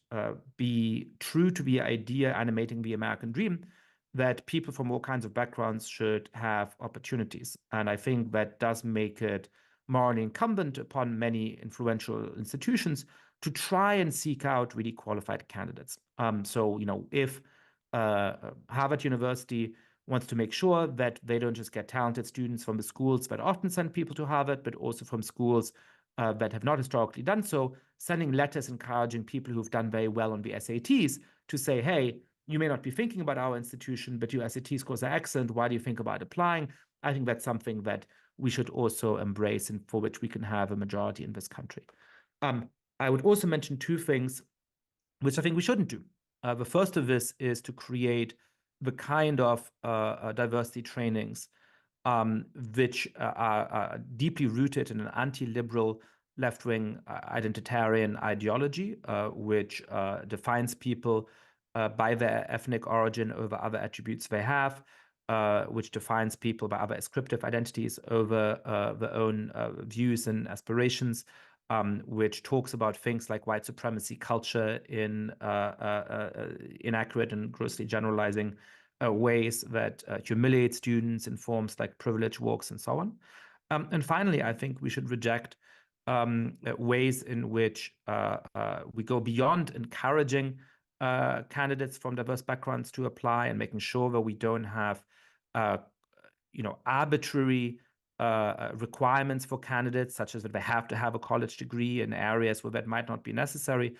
be true to the idea animating the American dream, that people from all kinds of backgrounds should have opportunities. And I think that does make it morally incumbent upon many influential institutions to try and seek out really qualified candidates. So, if Harvard University wants to make sure that they don't just get talented students from the schools that often send people to Harvard, but also from schools that have not historically done so, sending letters encouraging people who've done very well on the SATs to say, hey, you may not be thinking about our institution, but your SAT scores are excellent. Why do you think about applying? I think that's something that we should also embrace and for which we can have a majority in this country. I would also mention 2 things which I think we shouldn't do. The first of this is to create the kind of diversity trainings which are deeply rooted in an anti-liberal, left-wing identitarian ideology, which defines people by their ethnic origin over other attributes they have, which defines people by other ascriptive identities over their own views and aspirations, which talks about things like white supremacy culture in inaccurate and grossly generalizing ways that humiliate students in forms like privilege walks and so on. And finally, I think we should reject ways in which we go beyond encouraging candidates from diverse backgrounds to apply and making sure that we don't have arbitrary requirements for candidates, such as that they have to have a college degree in areas where that might not be necessary.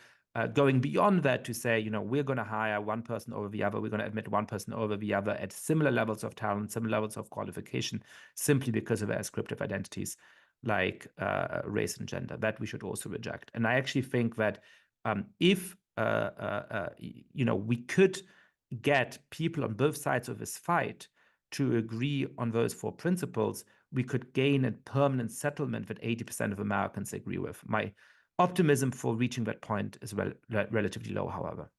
Going beyond that to say, we're going to hire one person over the other, we're going to admit one person over the other at similar levels of talent, similar levels of qualification, simply because of their ascriptive identities like race and gender. That we should also reject. And I actually think that if we could get people on both sides of this fight to agree on those four principles, we could gain a permanent settlement that 80% of Americans agree with. My optimism for reaching that point is relatively low, however.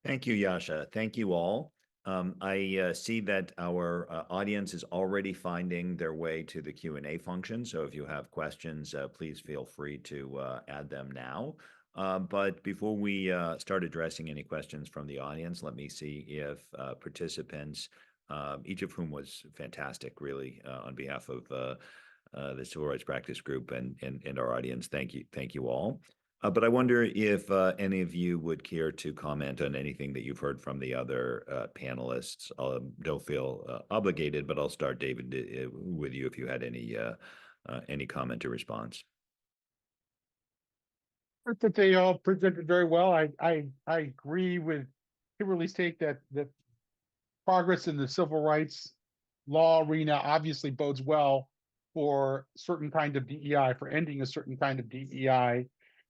Thank you, Yascha. Thank you all. I see that our audience is already finding their way to the Q&A function. So if you have questions, please feel free to add them now. But before we start addressing any questions from the audience, let me see if participants, each of whom was fantastic, really, on behalf of the Civil Rights Practice Group and our audience. Thank you all. But I wonder if any of you would care to comment on anything that you've heard from the other panelists. Don't feel obligated, but I'll start, David, with you if you had any comment or response. I think they all presented very well. I agree with Kimberly's take that progress in the civil rights law arena obviously bodes well for certain kind of DEI, for ending a certain kind of DEI.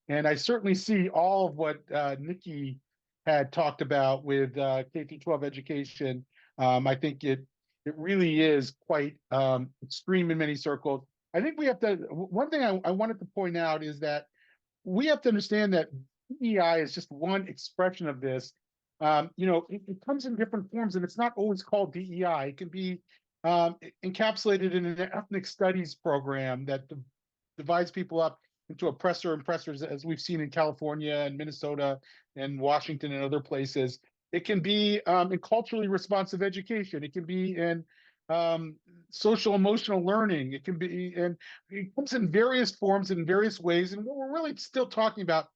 And I certainly see all of what Nikki had talked about with K-12 education. I think it really is quite extreme in many circles. I think we have to, one thing I wanted to point out is that we have to understand that DEI is just one expression of this. It comes in different forms, and it's not always called DEI. It can be encapsulated in an ethnic studies program that divides people up into oppressor and oppressors, as we've seen in California and Minnesota and Washington and other places. It can be in culturally responsive education. It can be in social emotional learning. It can be, and it comes in various forms and various ways. And what we're really still talking about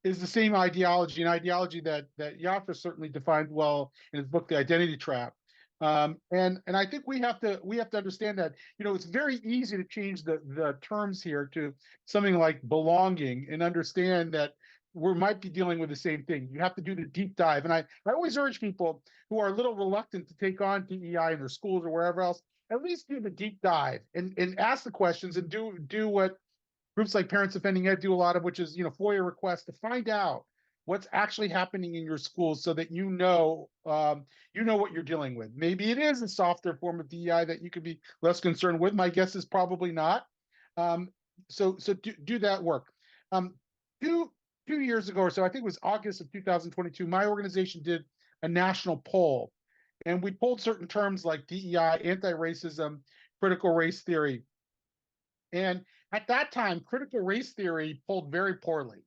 is the same ideology, an ideology that Yascha certainly defined well in his book, The Identity Trap. And I think we have to understand that, it's very easy to change the terms here to something like belonging and understand that we might be dealing with the same thing. You have to do the deep dive. And I always urge people who are a little reluctant to take on DEI in their schools or wherever else, at least do the deep dive and ask the questions and do what groups like Parents Defending Ed do a lot of, which is, FOIA requests to find out what's actually happening in your schools so that you know what you're dealing with. Maybe it is a softer form of DEI that you could be less concerned with. My guess is probably not. So do that work. 2 years ago or so, I think it was August of 2022, my organization did a national poll, and we polled certain terms like DEI, anti-racism, critical race theory. And at that time, critical race theory polled very poorly.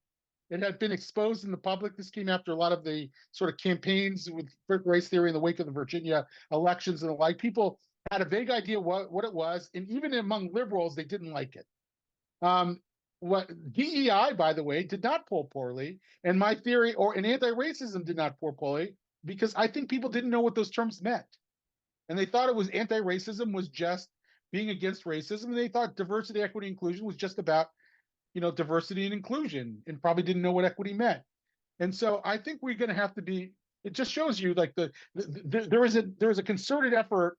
It had been exposed in the public. This came after a lot of the sort of campaigns with critical race theory in the wake of the Virginia elections and the like. People had a vague idea what it was, and even among liberals, they didn't like it. What DEI, by the way, did not poll poorly, and my theory and anti-racism did not poll poorly because I think people didn't know what those terms meant, and they thought it was anti-racism was just being against racism, and they thought diversity, equity, inclusion was just about diversity and inclusion, and probably didn't know what equity meant. And so I think we're going to have to be. It just shows you like there is a concerted effort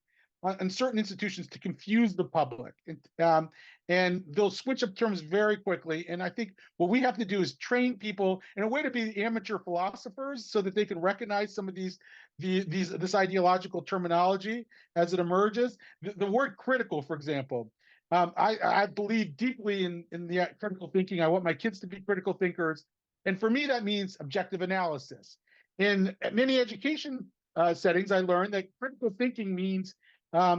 in certain institutions to confuse the public, and they'll switch up terms very quickly. And I think what we have to do is train people in a way to be amateur philosophers so that they can recognize some of this ideological terminology as it emerges. The word critical, for example. I believe deeply in the critical thinking. I want my kids to be critical thinkers. And for me, that means objective analysis. In many education settings, I learned that critical thinking means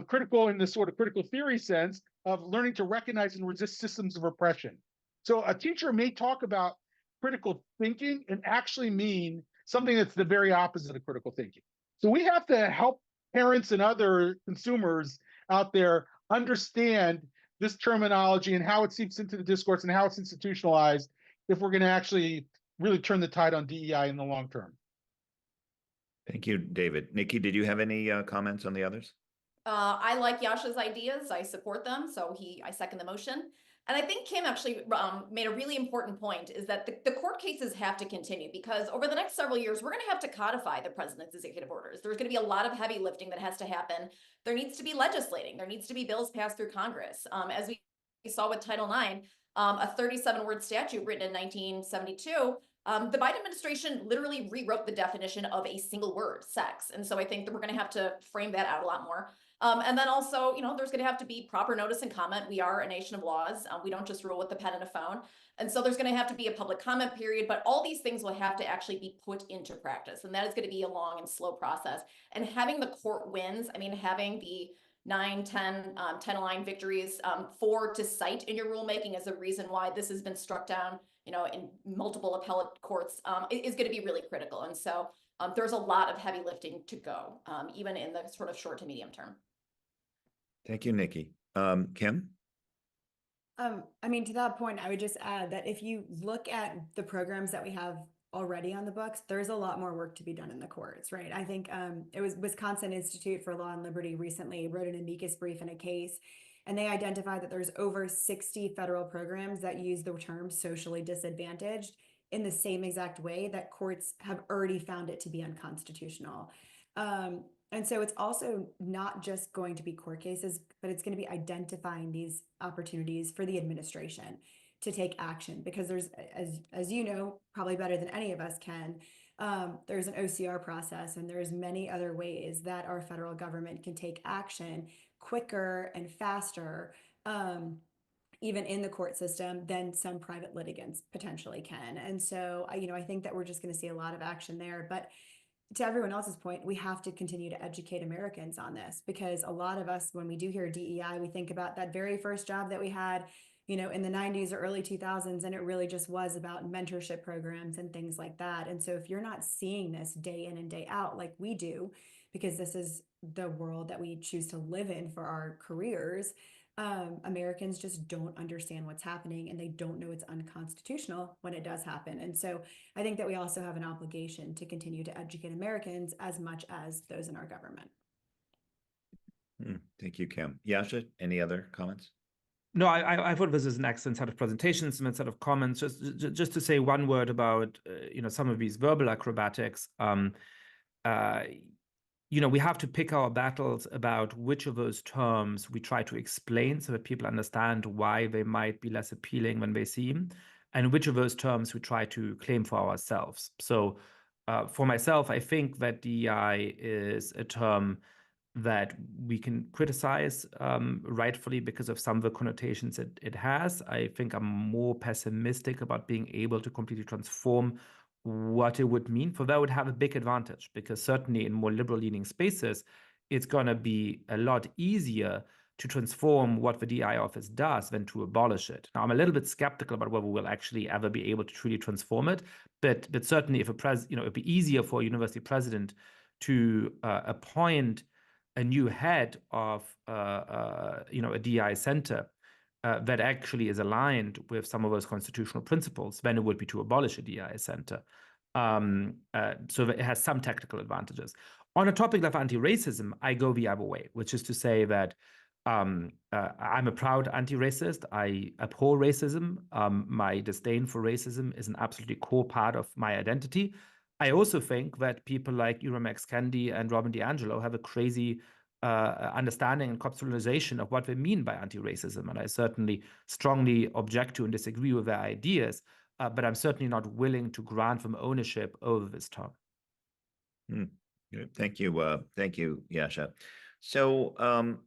critical in the sort of critical theory sense of learning to recognize and resist systems of oppression. So a teacher may talk about critical thinking and actually mean something that's the very opposite of critical thinking. So we have to help parents and other consumers out there understand this terminology and how it seeps into the discourse and how it's institutionalized if we're going to actually really turn the tide on DEI in the long term. Thank you, David. Nikki, did you have any comments on the others? I like Yascha's ideas. I support them. So I second the motion. And I think Kim actually made a really important point, is that the court cases have to continue, because over the next several years, we're going to have to codify the president's executive orders. There's going to be a lot of heavy lifting that has to happen. There needs to be legislating. There needs to be bills passed through Congress. As we saw with Title IX, a 37-word statute written in 1972, the Biden administration literally rewrote the definition of a single word, sex. And so I think that we're going to have to frame that out a lot more. And then also, there's going to have to be proper notice and comment. We are a nation of laws. We don't just rule with the pen and a phone. And so there's going to have to be a public comment period, but all these things will have to actually be put into practice. And that is going to be a long and slow process. And having the court wins, having the 9, 10 line victories, 4 to cite in your rulemaking as a reason why this has been struck down, in multiple appellate courts, is going to be really critical. And so there's a lot of heavy lifting to go, even in the sort of short to medium term. Thank you, Nikki. Kim? To that point, I would just add that if you look at the programs that we have already on the books, there's a lot more work to be done in the courts, right? I think it was Wisconsin Institute for Law and Liberty recently wrote an amicus brief in a case, and they identified that there's over 60 federal programs that use the term socially disadvantaged in the same exact way that courts have already found it to be unconstitutional. And so it's also not just going to be court cases, but it's going to be identifying these opportunities for the administration to take action, because there's, as you know, probably better than any of us can, there's an OCR process, and there's many other ways that our federal government can take action quicker and faster, even in the court system, than some private litigants potentially can. And so, I think that we're just going to see a lot of action there. But to everyone else's point, we have to continue to educate Americans on this, because a lot of us, when we do hear DEI, we think about that very first job that we had, in the 90s or early 2000s, and it really just was about mentorship programs and things like that. And so if you're not seeing this day in and day out like we do, because this is the world that we choose to live in for our careers, Americans just don't understand what's happening, and they don't know it's unconstitutional when it does happen. And so I think that we also have an obligation to continue to educate Americans as much as those in our government. Thank you, Kim. Yascha, any other comments? No, I thought this is an excellent set of presentations and a set of comments. Just to say one word about some of these verbal acrobatics. We have to pick our battles about which of those terms we try to explain so that people understand why they might be less appealing when they see them, and which of those terms we try to claim for ourselves. So for myself, I think that DEI is a term that we can criticize rightfully because of some of the connotations it has. I think I'm more pessimistic about being able to completely transform what it would mean. For that would have a big advantage, because certainly in more liberal leaning spaces, it's going to be a lot easier to transform what the DEI office does than to abolish it. Now, I'm a little bit skeptical about whether we'll actually ever be able to truly transform it, but certainly if it'd be easier for a university president to appoint a new head of a DEI center that actually is aligned with some of those constitutional principles than it would be to abolish a DEI center. So that it has some technical advantages. On a topic like anti-racism, I go the other way, which is to say that I'm a proud anti-racist. I abhor racism. My disdain for racism is an absolutely core part of my identity. I also think that people like Ibram X. Kendi and Robin DiAngelo have a crazy understanding and conceptualization of what they mean by anti-racism. And I certainly strongly object to and disagree with their ideas, but I'm certainly not willing to grant them ownership over this term. Good. Thank you. Thank you, Yascha. So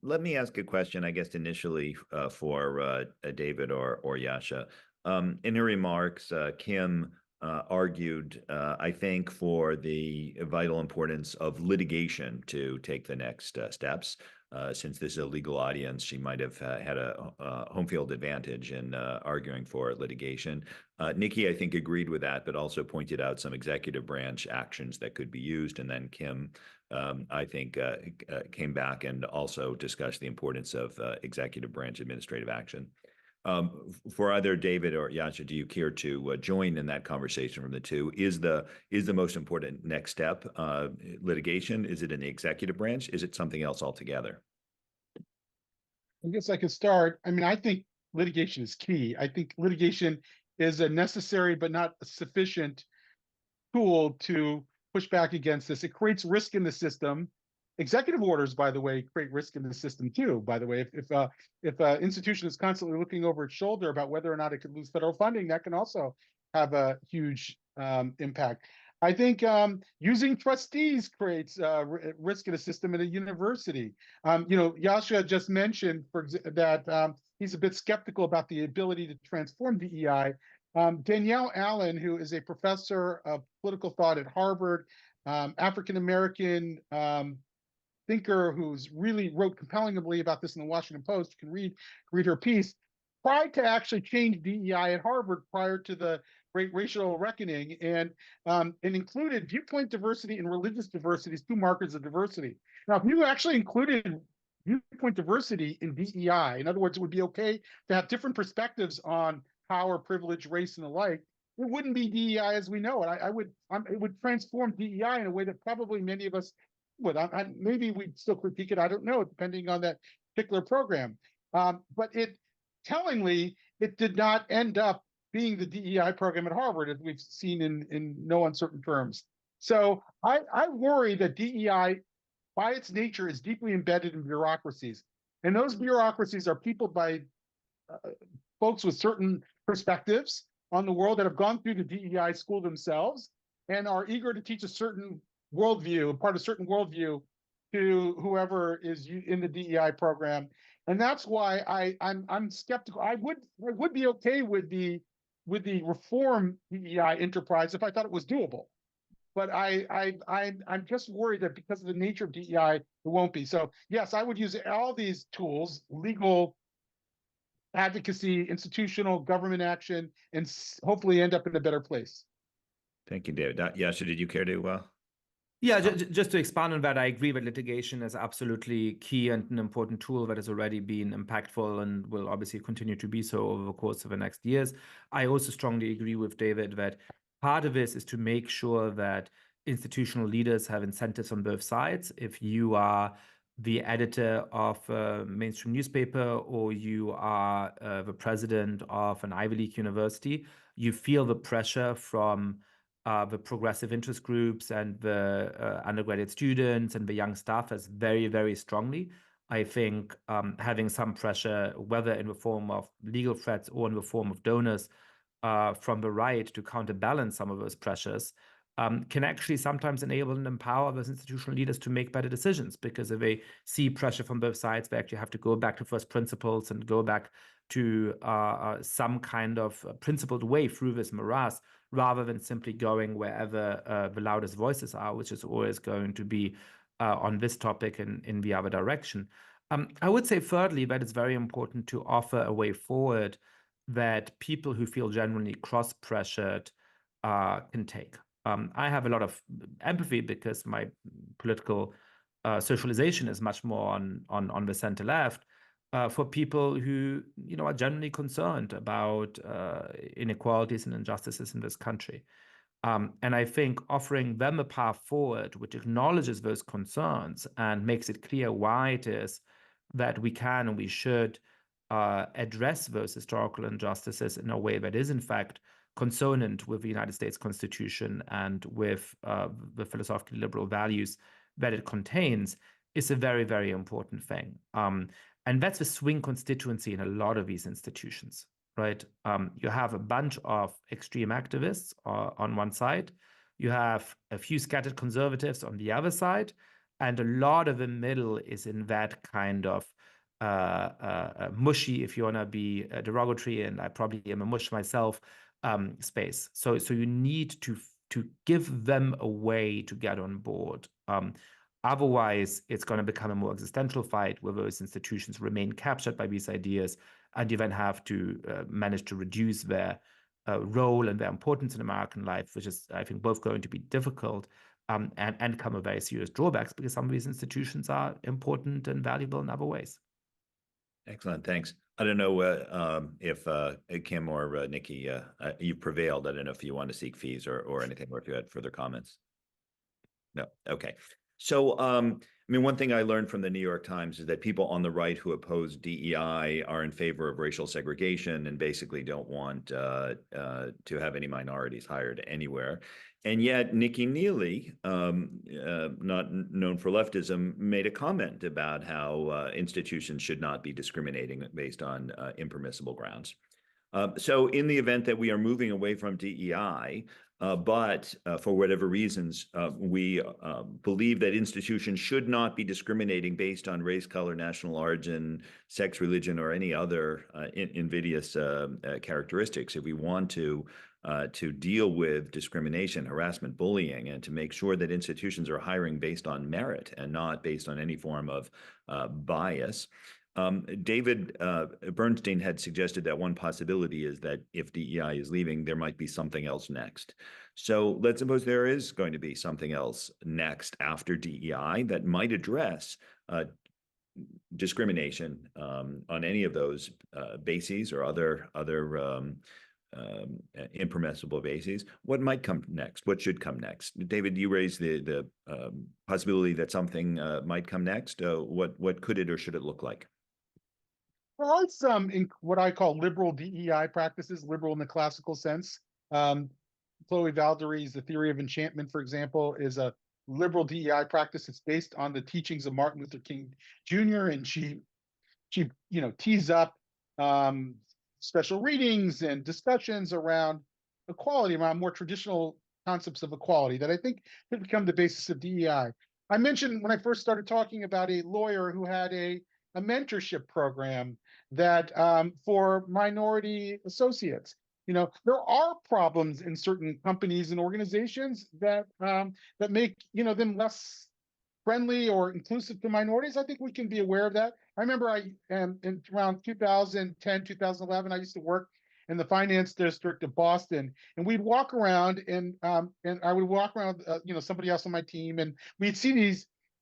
let me ask a question, I guess, initially for David or Yascha. In her remarks, Kim argued, I think, for the vital importance of litigation to take the next steps. Since this is a legal audience, she might have had a home field advantage in arguing for litigation. Nikki, I think, agreed with that, but also pointed out some executive branch actions that could be used. And then Kim, I think, came back and also discussed the importance of executive branch administrative action. For either David or Yascha, do you care to join in that conversation from the two? Is the most important next step litigation? Is it in the executive branch? Is it something else altogether? I guess I could start. I mean, I think litigation is key. I think litigation is a necessary but not a sufficient tool to push back against this. It creates risk in the system. Executive orders, by the way, create risk in the system too. By the way, if an institution is constantly looking over its shoulder about whether or not it could lose federal funding, that can also have a huge impact. I think using trustees creates risk in a system at a university. Yascha just mentioned that he's a bit skeptical about the ability to transform DEI. Danielle Allen, who is a professor of political thought at Harvard, African-American thinker who's really wrote compellingly about this in the Washington Post. You can read her piece. Tried to actually change DEI at Harvard prior to the Great Racial Reckoning, and included viewpoint diversity and religious diversity as two markers of diversity. Now, if you actually included viewpoint diversity in DEI, in other words, it would be okay to have different perspectives on power, privilege, race, and the like, it wouldn't be DEI as we know it. It would transform DEI in a way that probably many of us would. Maybe we'd still critique it. I don't know, depending on that particular program. But tellingly, it did not end up being the DEI program at Harvard, as we've seen in no uncertain terms. So I worry that DEI, by its nature, is deeply embedded in bureaucracies. And those bureaucracies are peopled by folks with certain perspectives on the world that have gone through the DEI school themselves and are eager to teach a certain worldview, part of a certain worldview, to whoever is in the DEI program. And that's why I'm skeptical. I would be okay with the reform DEI enterprise if I thought it was doable. But I'm just worried that because of the nature of DEI, it won't be. So yes, I would use all these tools: legal, advocacy, institutional, government action, and hopefully end up in a better place. Thank you, David. Yascha, did you care to? Yeah, just to expand on that, I agree that litigation is absolutely key and an important tool that has already been impactful and will obviously continue to be so over the course of the next years. I also strongly agree with David that part of this is to make sure that institutional leaders have incentives on both sides. If you are the editor of a mainstream newspaper or you are the president of an Ivy League university, you feel the pressure from the progressive interest groups and the undergraduate students and the young staff as very, very strongly. I think having some pressure, whether in the form of legal threats or in the form of donors from the right to counterbalance some of those pressures, can actually sometimes enable and empower those institutional leaders to make better decisions, because if they see pressure from both sides, they actually have to go back to first principles and go back to some kind of principled way through this morass, rather than simply going wherever the loudest voices are, which is always going to be on this topic and in the other direction. I would say, thirdly, that it's very important to offer a way forward that people who feel genuinely cross-pressured can take. I have a lot of empathy because my political socialization is much more on the center left, for people who are genuinely concerned about inequalities and injustices in this country. And I think offering them a path forward which acknowledges those concerns and makes it clear why it is that we can and we should address those historical injustices in a way that is in fact consonant with the United States Constitution and with the philosophically liberal values that it contains is a very, very important thing. And that's a swing constituency in a lot of these institutions, right? You have a bunch of extreme activists on one side. You have a few scattered conservatives on the other side. And a lot of the middle is in that kind of mushy, if you want to be derogatory, and I probably am a mush myself, space. So you need to give them a way to get on board. Otherwise, it's going to become a more existential fight where those institutions remain captured by these ideas, and you then have to manage to reduce their role and their importance in American life, which is, I think, both going to be difficult and come with very serious drawbacks, because some of these institutions are important and valuable in other ways. Excellent, thanks. I don't know if Kim or Nikki, you prevailed. I don't know if you want to seek fees or anything, or if you had further comments. No, okay. So, I mean, one thing I learned from the New York Times is that people on the right who oppose DEI are in favor of racial segregation and basically don't want to have any minorities hired anywhere. And yet, Nikki Neely, not known for leftism, made a comment about how institutions should not be discriminating based on impermissible grounds. So in the event that we are moving away from DEI, but for whatever reasons, we believe that institutions should not be discriminating based on race, color, national origin, sex, religion, or any other invidious characteristics. If we want to deal with discrimination, harassment, bullying, and to make sure that institutions are hiring based on merit and not based on any form of bias. David Bernstein had suggested that one possibility is that if DEI is leaving, there might be something else next. So let's suppose there is going to be something else next after DEI that might address discrimination on any of those bases or other impermissible bases. What might come next? What should come next? David, you raised the possibility that something might come next. What could it or should it look like? Well, it's in what I call liberal DEI practices, liberal in the classical sense. Chloe Valdery's The Theory of Enchantment, for example, is a liberal DEI practice. It's based on the teachings of Martin Luther King Jr., and she tees up special readings and discussions around equality, around more traditional concepts of equality that I think have become the basis of DEI. I mentioned when I first started talking about a lawyer who had a mentorship program that for minority associates. There are problems in certain companies and organizations that make them less friendly or inclusive to minorities. I think we can be aware of that. I remember in around 2010, 2011, I used to work in the finance district of Boston, and we'd walk around and I would walk around, somebody else on my team, and we'd see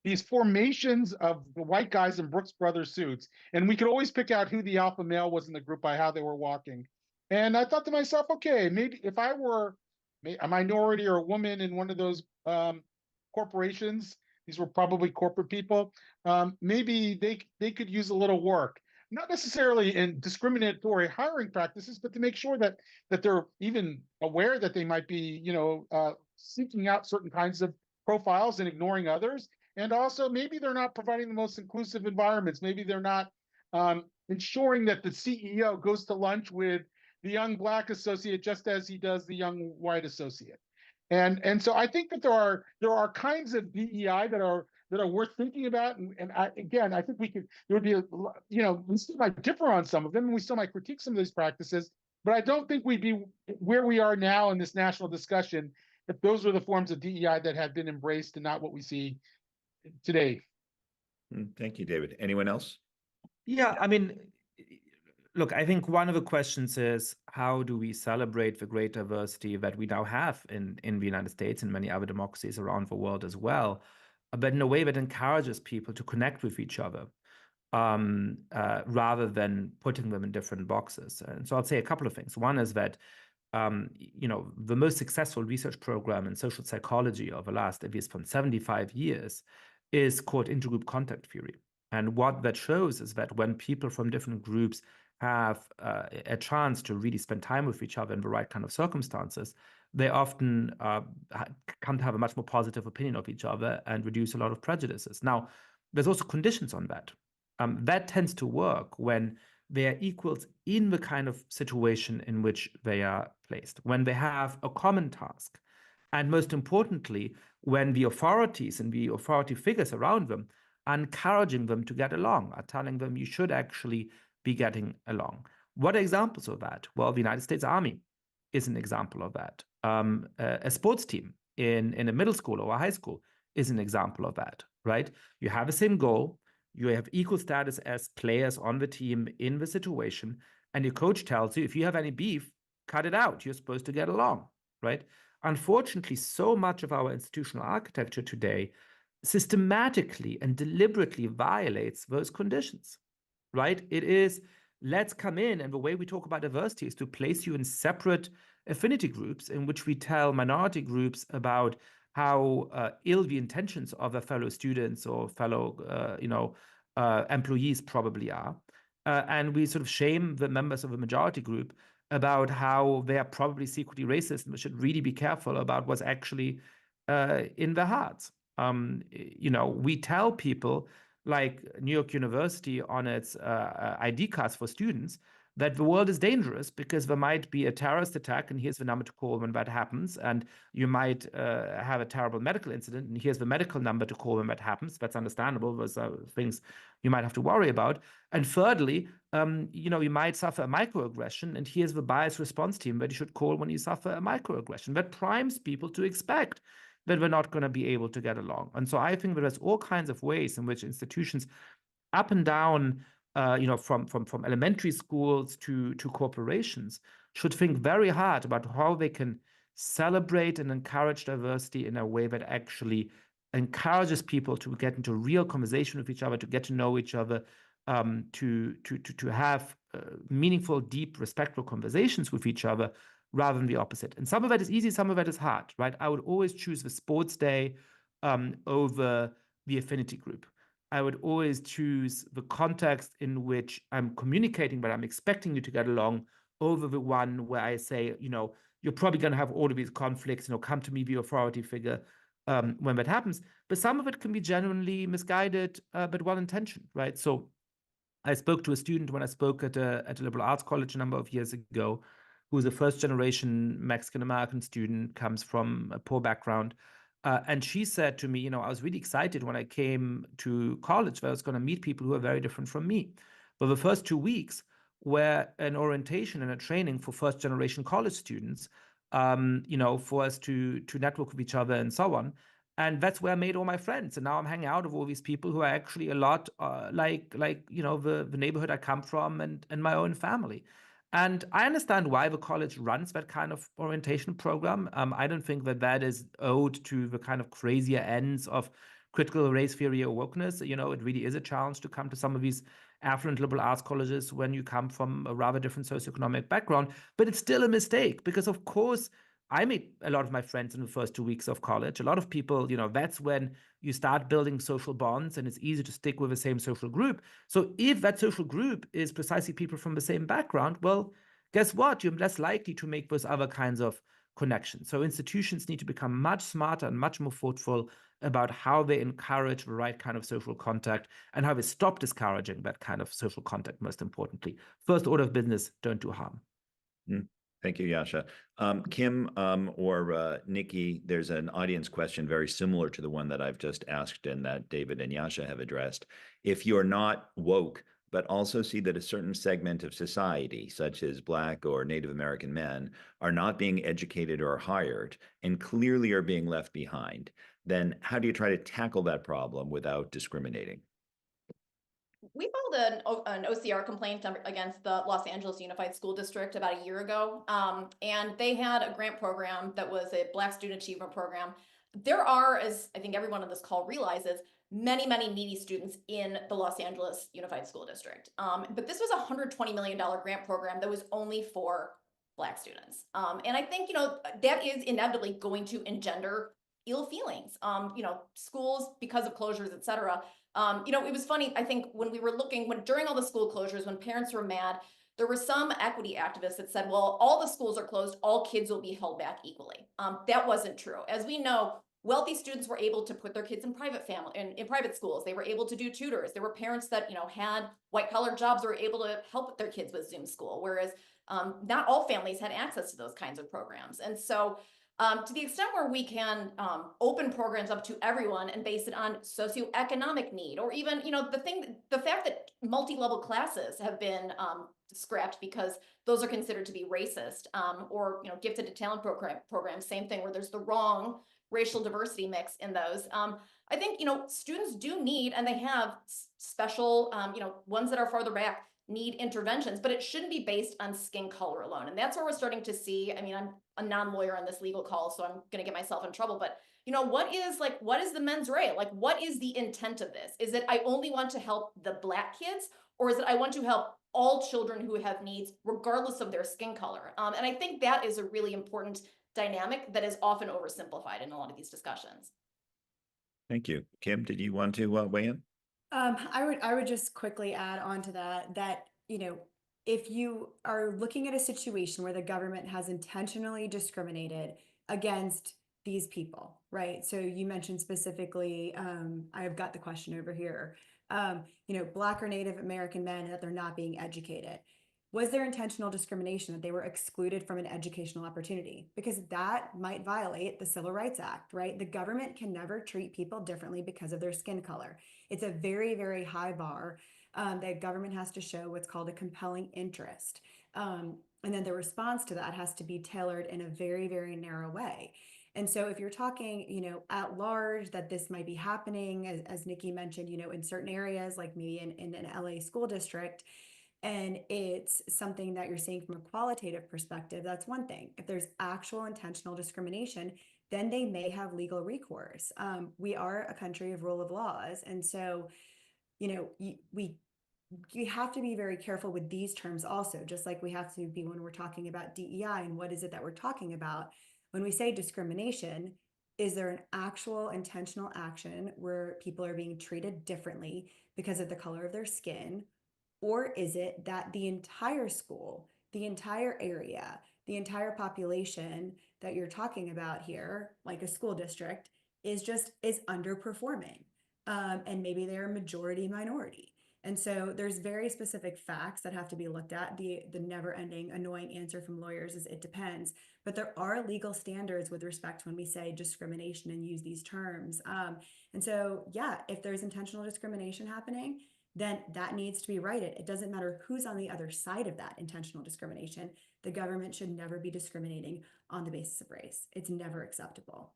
these formations of the white guys in Brooks Brothers suits, and we could always pick out who the alpha male was in the group by how they were walking. And I thought to myself, okay, maybe if I were a minority or a woman in one of those corporations, these were probably corporate people, maybe they could use a little work, not necessarily in discriminatory hiring practices, but to make sure that they're even aware that they might be, seeking out certain kinds of profiles and ignoring others. And also, maybe they're not providing the most inclusive environments. Maybe they're not ensuring that the CEO goes to lunch with the young Black associate just as he does the young white associate. And so I think that there are kinds of DEI that are worth thinking about. And I think there would be, we still might differ on some of them, and we still might critique some of these practices. But I don't think we'd be where we are now in this national discussion if those were the forms of DEI that had been embraced and not what we see today. Thank you, David. Anyone else? Yeah, I mean, look, I think one of the questions is, how do we celebrate the great diversity that we now have in the United States and many other democracies around the world as well, but in a way that encourages people to connect with each other rather than putting them in different boxes. And so I'll say a couple of things. One is that the most successful research program in social psychology of the last, at least from 75 years, is called intergroup contact theory. And what that shows is that when people from different groups have a chance to really spend time with each other in the right kind of circumstances, they often come to have a much more positive opinion of each other and reduce a lot of prejudices. Now, there's also conditions on that. That tends to work when they are equals in the kind of situation in which they are placed, when they have a common task, and most importantly, when the authorities and the authority figures around them are encouraging them to get along, are telling them you should actually be getting along. What are examples of that? Well, the United States Army is an example of that. A sports team in a middle school or a high school is an example of that, right? You have the same goal, you have equal status as players on the team in the situation, and your coach tells you if you have any beef, cut it out. You're supposed to get along, right? Unfortunately, so much of our institutional architecture today systematically and deliberately violates those conditions, right? It is, let's come in, and the way we talk about diversity is to place you in separate affinity groups in which we tell minority groups about how ill the intentions of their fellow students or fellow, employees probably are. And we sort of shame the members of a majority group about how they are probably secretly racist, and we should really be careful about what's actually in their hearts. We tell people, like New York University on its ID cards for students, that the world is dangerous because there might be a terrorist attack, and here's the number to call when that happens. And you might have a terrible medical incident, and here's the medical number to call when that happens. That's understandable. Those are things you might have to worry about. And thirdly, you might suffer a microaggression, and here's the bias response team that you should call when you suffer a microaggression. That primes people to expect that we're not going to be able to get along. And so I think that there's all kinds of ways in which institutions up and down, from elementary schools to corporations, should think very hard about how they can celebrate and encourage diversity in a way that actually encourages people to get into real conversation with each other, to get to know each other, to have meaningful, deep, respectful conversations with each other, rather than the opposite. And some of that is easy, some of that is hard, right? I would always choose the sports day over the affinity group. I would always choose the context in which I'm communicating, but I'm expecting you to get along, over the one where I say, you're probably going to have all of these conflicts, come to me, the authority figure, when that happens. But some of it can be genuinely misguided, but well-intentioned, right? So I spoke to a student when I spoke at a liberal arts college a number of years ago, who's a first-generation Mexican-American student, comes from a poor background. And she said to me, I was really excited when I came to college that I was going to meet people who are very different from me. But the first 2 weeks were an orientation and a training for first-generation college students, for us to network with each other and so on. And that's where I made all my friends. And now I'm hanging out with all these people who are actually a lot like the neighborhood I come from and my own family. And I understand why the college runs that kind of orientation program. I don't think that is owed to the kind of crazier ends of critical race theory or wokeness. It really is a challenge to come to some of these affluent liberal arts colleges when you come from a rather different socioeconomic background. But it's still a mistake because, of course, I made a lot of my friends in the first 2 weeks of college. A lot of people, that's when you start building social bonds and it's easy to stick with the same social group. So if that social group is precisely people from the same background, well, guess what? You're less likely to make those other kinds of connections. So institutions need to become much smarter and much more thoughtful about how they encourage the right kind of social contact and how they stop discouraging that kind of social contact, most importantly. First order of business, don't do harm. Thank you, Yascha. Kim or Nikki, there's an audience question very similar to the one that I've just asked and that David and Yascha have addressed. If you're not woke, but also see that a certain segment of society, such as Black or Native American men, are not being educated or hired and clearly are being left behind, then how do you try to tackle that problem without discriminating? We filed an OCR complaint against the Los Angeles Unified School District about a year ago. And they had a grant program that was a Black Student Achievement Program. There are, as I think everyone on this call realizes, many, many needy students in the Los Angeles Unified School District. But this was a $120 million grant program that was only for Black students. And I think, that is inevitably going to engender ill feelings. Schools, because of closures, et cetera. It was funny, I think, when we were during all the school closures, when parents were mad, there were some equity activists that said, well, all the schools are closed, all kids will be held back equally. That wasn't true. As we know, wealthy students were able to put their kids in private schools. They were able to do tutors. There were parents that, had white collar jobs, were able to help their kids with Zoom school, whereas not all families had access to those kinds of programs. And so To the extent where we can open programs up to everyone and base it on socioeconomic need, or even, the fact that multi-level classes have been scrapped because those are considered to be racist, or, gifted to talent programs, same thing, where there's the wrong racial diversity mix in those. I think, students do need, and they have special, ones that are farther back need interventions, but it shouldn't be based on skin color alone. And that's where we're starting to see, I mean, I'm a non-lawyer on this legal call, so I'm going to get myself in trouble, but what is the mens rea? Like, what is the intent of this? Is it, I only want to help the Black kids, or is it, I want to help all children who have needs, regardless of their skin color? And I think that is a really important dynamic that is often oversimplified in a lot of these discussions. Thank you. Kim, did you want to weigh in? I would just quickly add on to that, if you are looking at a situation where the government has intentionally discriminated against these people, right? So you mentioned specifically, I've got the question over here, Black or Native American men, that they're not being educated. Was there intentional discrimination, that they were excluded from an educational opportunity? Because that might violate the Civil Rights Act, right? The government can never treat people differently because of their skin color. It's a very, very high bar that government has to show what's called a compelling interest. And then the response to that has to be tailored in a very, very narrow way. And so if you're talking, at large, that this might be happening, as Nikki mentioned, in certain areas, like maybe in an LA school district, and it's something that you're seeing from a qualitative perspective, that's one thing. If there's actual intentional discrimination, then they may have legal recourse. We are a country of rule of laws. And so, we have to be very careful with these terms also, just like we have to be when we're talking about DEI and what is it that we're talking about. When we say discrimination, is there an actual intentional action where people are being treated differently because of the color of their skin? Or is it that the entire school, the entire area, the entire population that you're talking about here, like a school district, is underperforming? And maybe they're a majority minority. And so there's very specific facts that have to be looked at. The never-ending annoying answer from lawyers is it depends. But there are legal standards with respect to when we say discrimination and use these terms. And so, yeah, if there's intentional discrimination happening, then that needs to be righted. It doesn't matter who's on the other side of that intentional discrimination. The government should never be discriminating on the basis of race. It's never acceptable.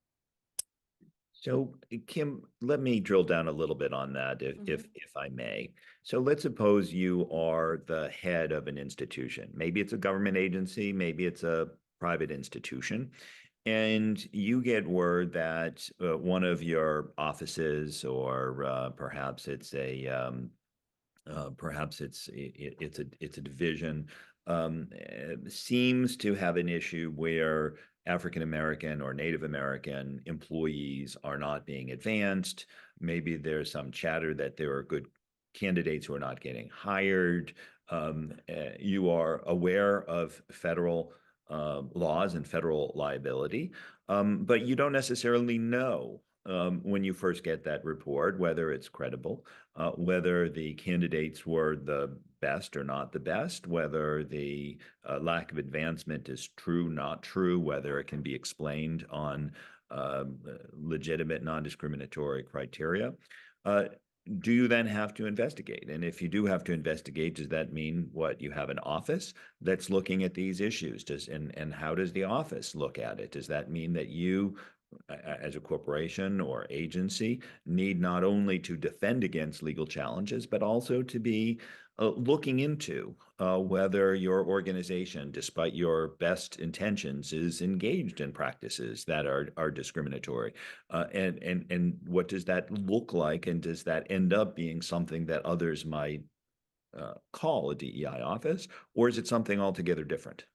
So, Kim, let me drill down a little bit on that, if I may. So let's suppose you are the head of an institution. Maybe it's a government agency, maybe it's a private institution, and you get word that one of your offices, or perhaps it's a division, seems to have an issue where African American or Native American employees are not being advanced. Maybe there's some chatter that there are good candidates who are not getting hired. You are aware of federal laws and federal liability, but you don't necessarily know when you first get that report whether it's credible, whether the candidates were the best or not the best, whether the lack of advancement is true, not true, whether it can be explained on legitimate non-discriminatory criteria. Do you then have to investigate? And if you do have to investigate, does that mean you have an office that's looking at these issues? And how does the office look at it? Does that mean that you, as a corporation or agency, need not only to defend against legal challenges, but also to be looking into whether your organization, despite your best intentions, is engaged in practices that are discriminatory? And what does that look like? And does that end up being something that others might call a DEI office, or is it something altogether different?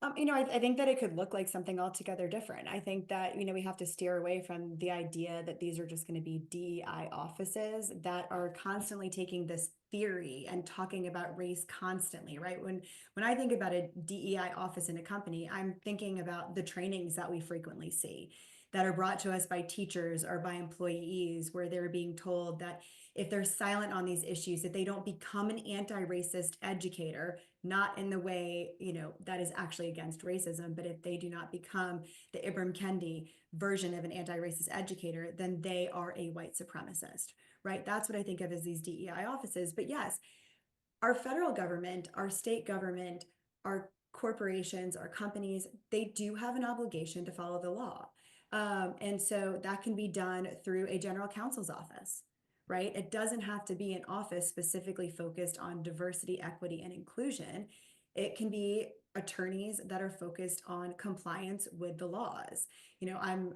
I think that it could look like something altogether different. I think that, we have to steer away from the idea that these are just going to be DEI offices that are constantly taking this theory and talking about race constantly, right? When I think about a DEI office in a company, I'm thinking about the trainings that we frequently see that are brought to us by teachers or by employees, where they're being told that if they're silent on these issues, that they don't become an anti-racist educator, not in the way, that is actually against racism, but if they do not become the Ibram Kendi version of an anti-racist educator, then they are a white supremacist, right? That's what I think of as these DEI offices. But yes, our federal government, our state government, our corporations, our companies, they do have an obligation to follow the law. And so that can be done through a general counsel's office, right? It doesn't have to be an office specifically focused on diversity, equity, and inclusion. It can be attorneys that are focused on compliance with the laws. I'm,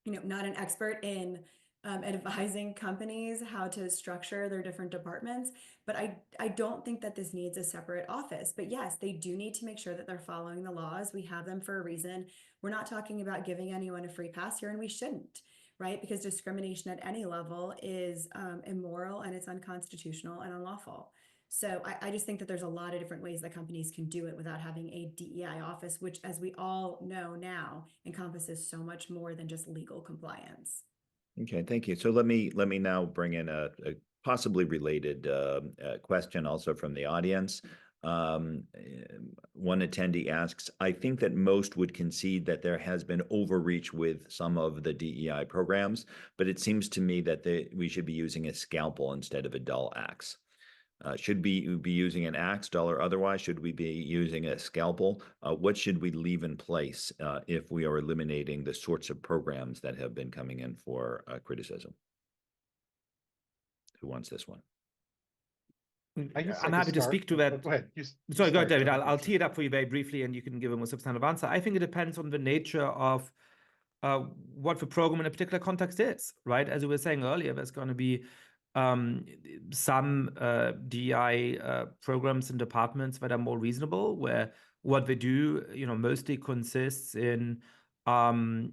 not an expert in advising companies how to structure their different departments, but I don't think that this needs a separate office. But yes, they do need to make sure that they're following the laws. We have them for a reason. We're not talking about giving anyone a free pass here, and we shouldn't, right? Because discrimination at any level is immoral, and it's unconstitutional and unlawful. So I just think that there's a lot of different ways that companies can do it without having a DEI office, which, as we all know now, encompasses so much more than just legal compliance. Okay, thank you. So let me now bring in a possibly related question also from the audience. One attendee asks, I think that most would concede that there has been overreach with some of the DEI programs, but it seems to me that we should be using a scalpel instead of a dull axe. Should we be using an axe, dull or otherwise? Should we be using a scalpel? What should we leave in place if we are eliminating the sorts of programs that have been coming in for criticism? Who wants this one? I'm happy to speak to that. Go ahead. Sorry, go ahead, David. I'll tee it up for you very briefly, and you can give a more substantive answer. I think it depends on the nature of what the program in a particular context is, right? As we were saying earlier, there's going to be some DEI programs and departments that are more reasonable, where what they do, mostly consists in, putting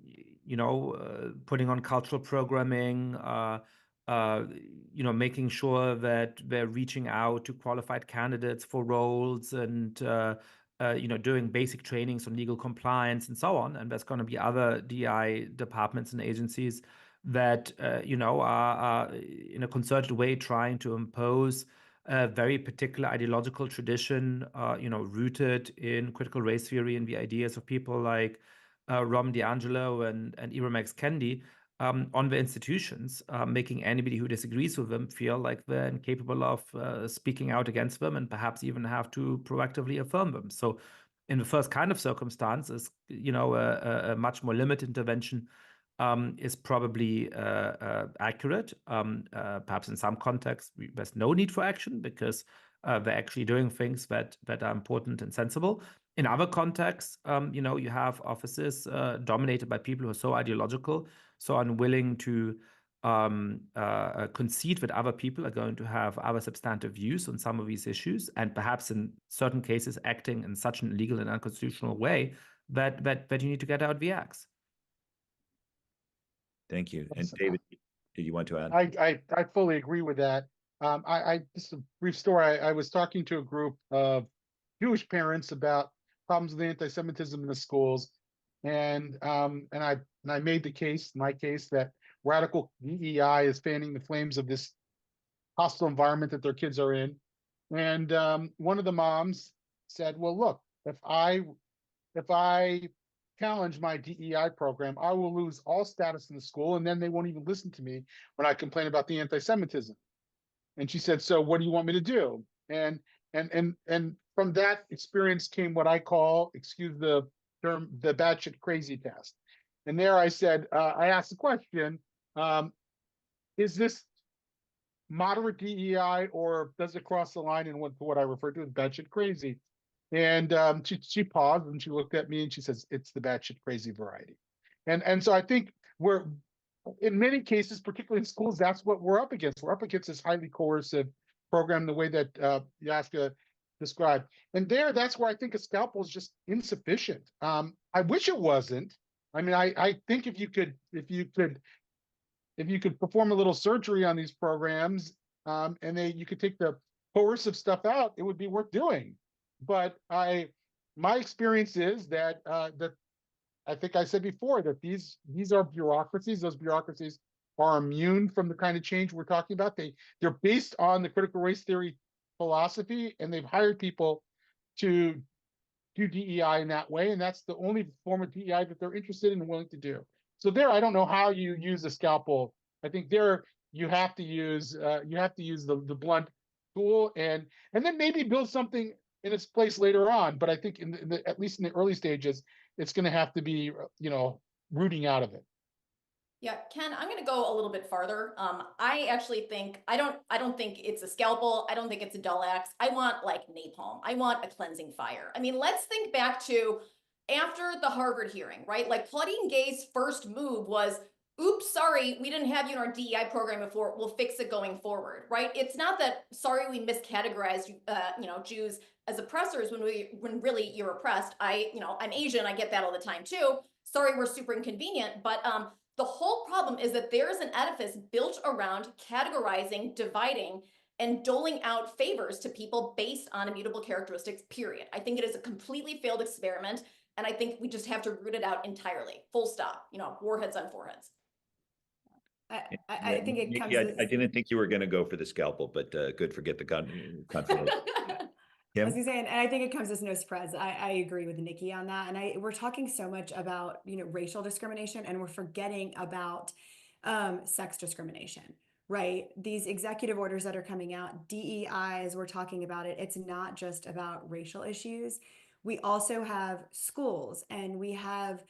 on cultural programming, making sure that they're reaching out to qualified candidates for roles and, doing basic trainings on legal compliance and so on. And there's going to be other DEI departments and agencies that, are in a concerted way trying to impose a very particular ideological tradition, rooted in critical race theory and the ideas of people like Rom DiAngelo and Ibram X. Kendi on the institutions, making anybody who disagrees with them feel like they're incapable of speaking out against them and perhaps even have to proactively affirm them. So in the first kind of circumstances, a much more limited intervention is probably accurate. Perhaps in some contexts, there's no need for action because they're actually doing things that are important and sensible. In other contexts, you have offices dominated by people who are so ideological, so unwilling to concede that other people are going to have other substantive views on some of these issues, and perhaps in certain cases acting in such an illegal and unconstitutional way that you need to get out the axe. Thank you. And David, did you want to add? I fully agree with that. Just a brief story. I was talking to a group of Jewish parents about problems with anti-Semitism in the schools, and I made my case that radical DEI is fanning the flames of this hostile environment that their kids are in. And one of the moms said, "Well, look, if I challenge my DEI program, I will lose all status in the school, and then they won't even listen to me when I complain about the anti-Semitism." And she said, "So what do you want me to do?" And from that experience came what I call, excuse the term, the batshit crazy test. And there I said, I asked the question, is this moderate DEI, or does it cross the line in what I refer to as batshit crazy? And she paused and she looked at me and she says, "It's the batshit crazy variety." And so I think we're, in many cases, particularly in schools, that's what we're up against. We're up against this highly coercive program, the way that Yascha described. And that's where I think a scalpel is just insufficient. I wish it wasn't. I mean, I think if you could perform a little surgery on these programs, and you could take the coercive stuff out, it would be worth doing. But my experience is that I think I said before that these are bureaucracies. Those bureaucracies are immune from the kind of change we're talking about. They're based on the critical race theory philosophy, and they've hired people to do DEI in that way, and that's the only form of DEI that they're interested in and willing to do. So there, I don't know how you use a scalpel. I think there you have to use the blunt tool, and then maybe build something in its place later on. But I think at least in the early stages, it's going to have to be rooting out of it. Yeah, Ken, I'm going to go a little bit farther. I actually think I don't think it's a scalpel. I don't think it's a dull axe. I want like napalm. I want a cleansing fire. I mean, let's think back to after the Harvard hearing, right? Like Claudine Gay's first move was, oops, sorry, we didn't have you in our DEI program before. We'll fix it going forward, right? It's not that, sorry, we miscategorized, Jews as oppressors when really you're oppressed. I'm Asian. I get that all the time too. Sorry, we're super inconvenient, but the whole problem is that there is an edifice built around categorizing, dividing, and doling out favors to people based on immutable characteristics, period. I think it is a completely failed experiment, and I think we just have to root it out entirely. Full stop. Warheads on foreheads. I think it comes. I didn't think you were going to go for the scalpel, but good, forget the gun. I was gonna say, and I think it comes as no surprise. I agree with Nikki on that. And we're talking so much about, racial discrimination, and we're forgetting about sex discrimination, right? These executive orders that are coming out, DEI, as we're talking about it, it's not just about racial issues. We also have schools, and we have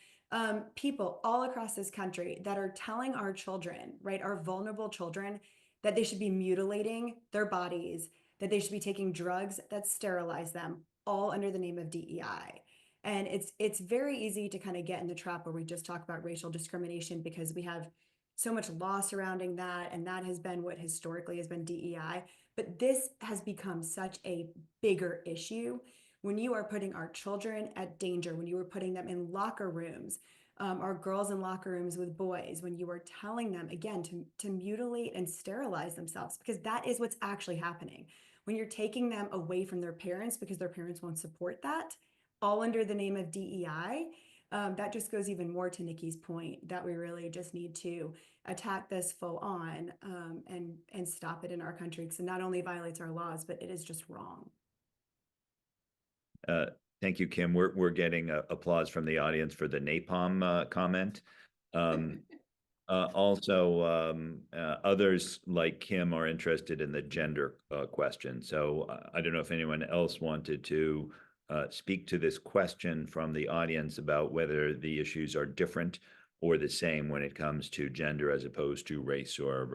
people all across this country that are telling our children, right, our vulnerable children, that they should be mutilating their bodies, that they should be taking drugs that sterilize them, all under the name of DEI. And it's very easy to kind of get in the trap where we just talk about racial discrimination because we have so much law surrounding that, and that has been what historically has been DEI. But this has become such a bigger issue when you are putting our children at danger, when you are putting them in locker rooms, our girls in locker rooms with boys, when you are telling them, again, to mutilate and sterilize themselves, because that is what's actually happening. When you're taking them away from their parents because their parents won't support that, all under the name of DEI, that just goes even more to Nikki's point that we really just need to attack this full on and stop it in our country, because it not only violates our laws, but it is just wrong. Thank you, Kim. We're getting applause from the audience for the napalm comment. Others like Kim are interested in the gender question. So I don't know if anyone else wanted to speak to this question from the audience about whether the issues are different or the same when it comes to gender as opposed to race or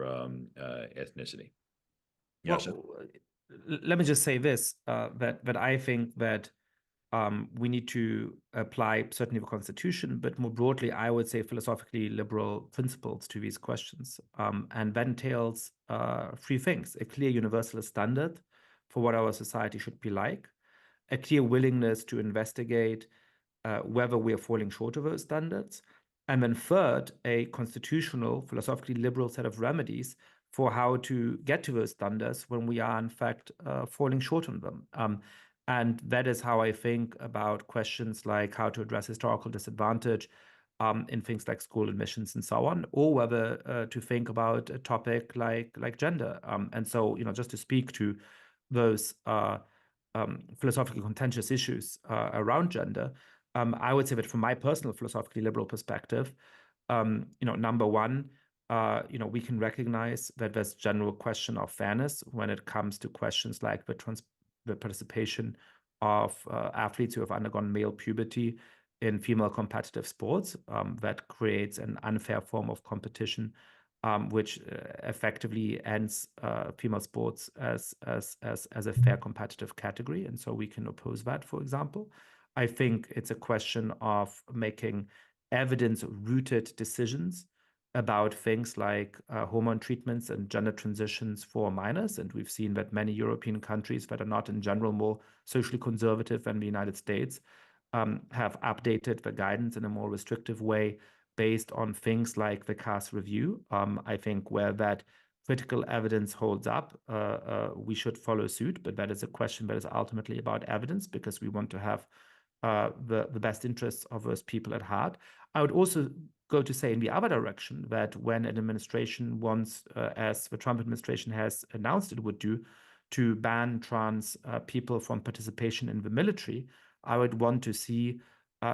ethnicity. Yascha? Well, let me just say this, that I think that we need to apply certainly the Constitution, but more broadly, I would say philosophically liberal principles to these questions. And that entails three things: a clear universalist standard for what our society should be like, a clear willingness to investigate whether we are falling short of those standards, and then third, a constitutional, philosophically liberal set of remedies for how to get to those standards when we are in fact falling short on them. And that is how I think about questions like how to address historical disadvantage in things like school admissions and so on, or whether to think about a topic like gender. And so, just to speak to those philosophically contentious issues around gender, I would say that from my personal philosophically liberal perspective, number one, we can recognize that there's general question of fairness when it comes to questions like the participation of athletes who have undergone male puberty in female competitive sports. That creates an unfair form of competition, which effectively ends female sports as a fair competitive category. And so we can oppose that, for example. I think it's a question of making evidence-rooted decisions about things like hormone treatments and gender transitions for minors. And we've seen that many European countries that are not in general more socially conservative than the United States have updated the guidance in a more restrictive way based on things like the CAS review. I think where that critical evidence holds up, we should follow suit, but that is a question that is ultimately about evidence, because we want to have the best interests of those people at heart. I would also go to say in the other direction that when an administration wants, as the Trump administration has announced it would do, to ban trans people from participation in the military. I would want to see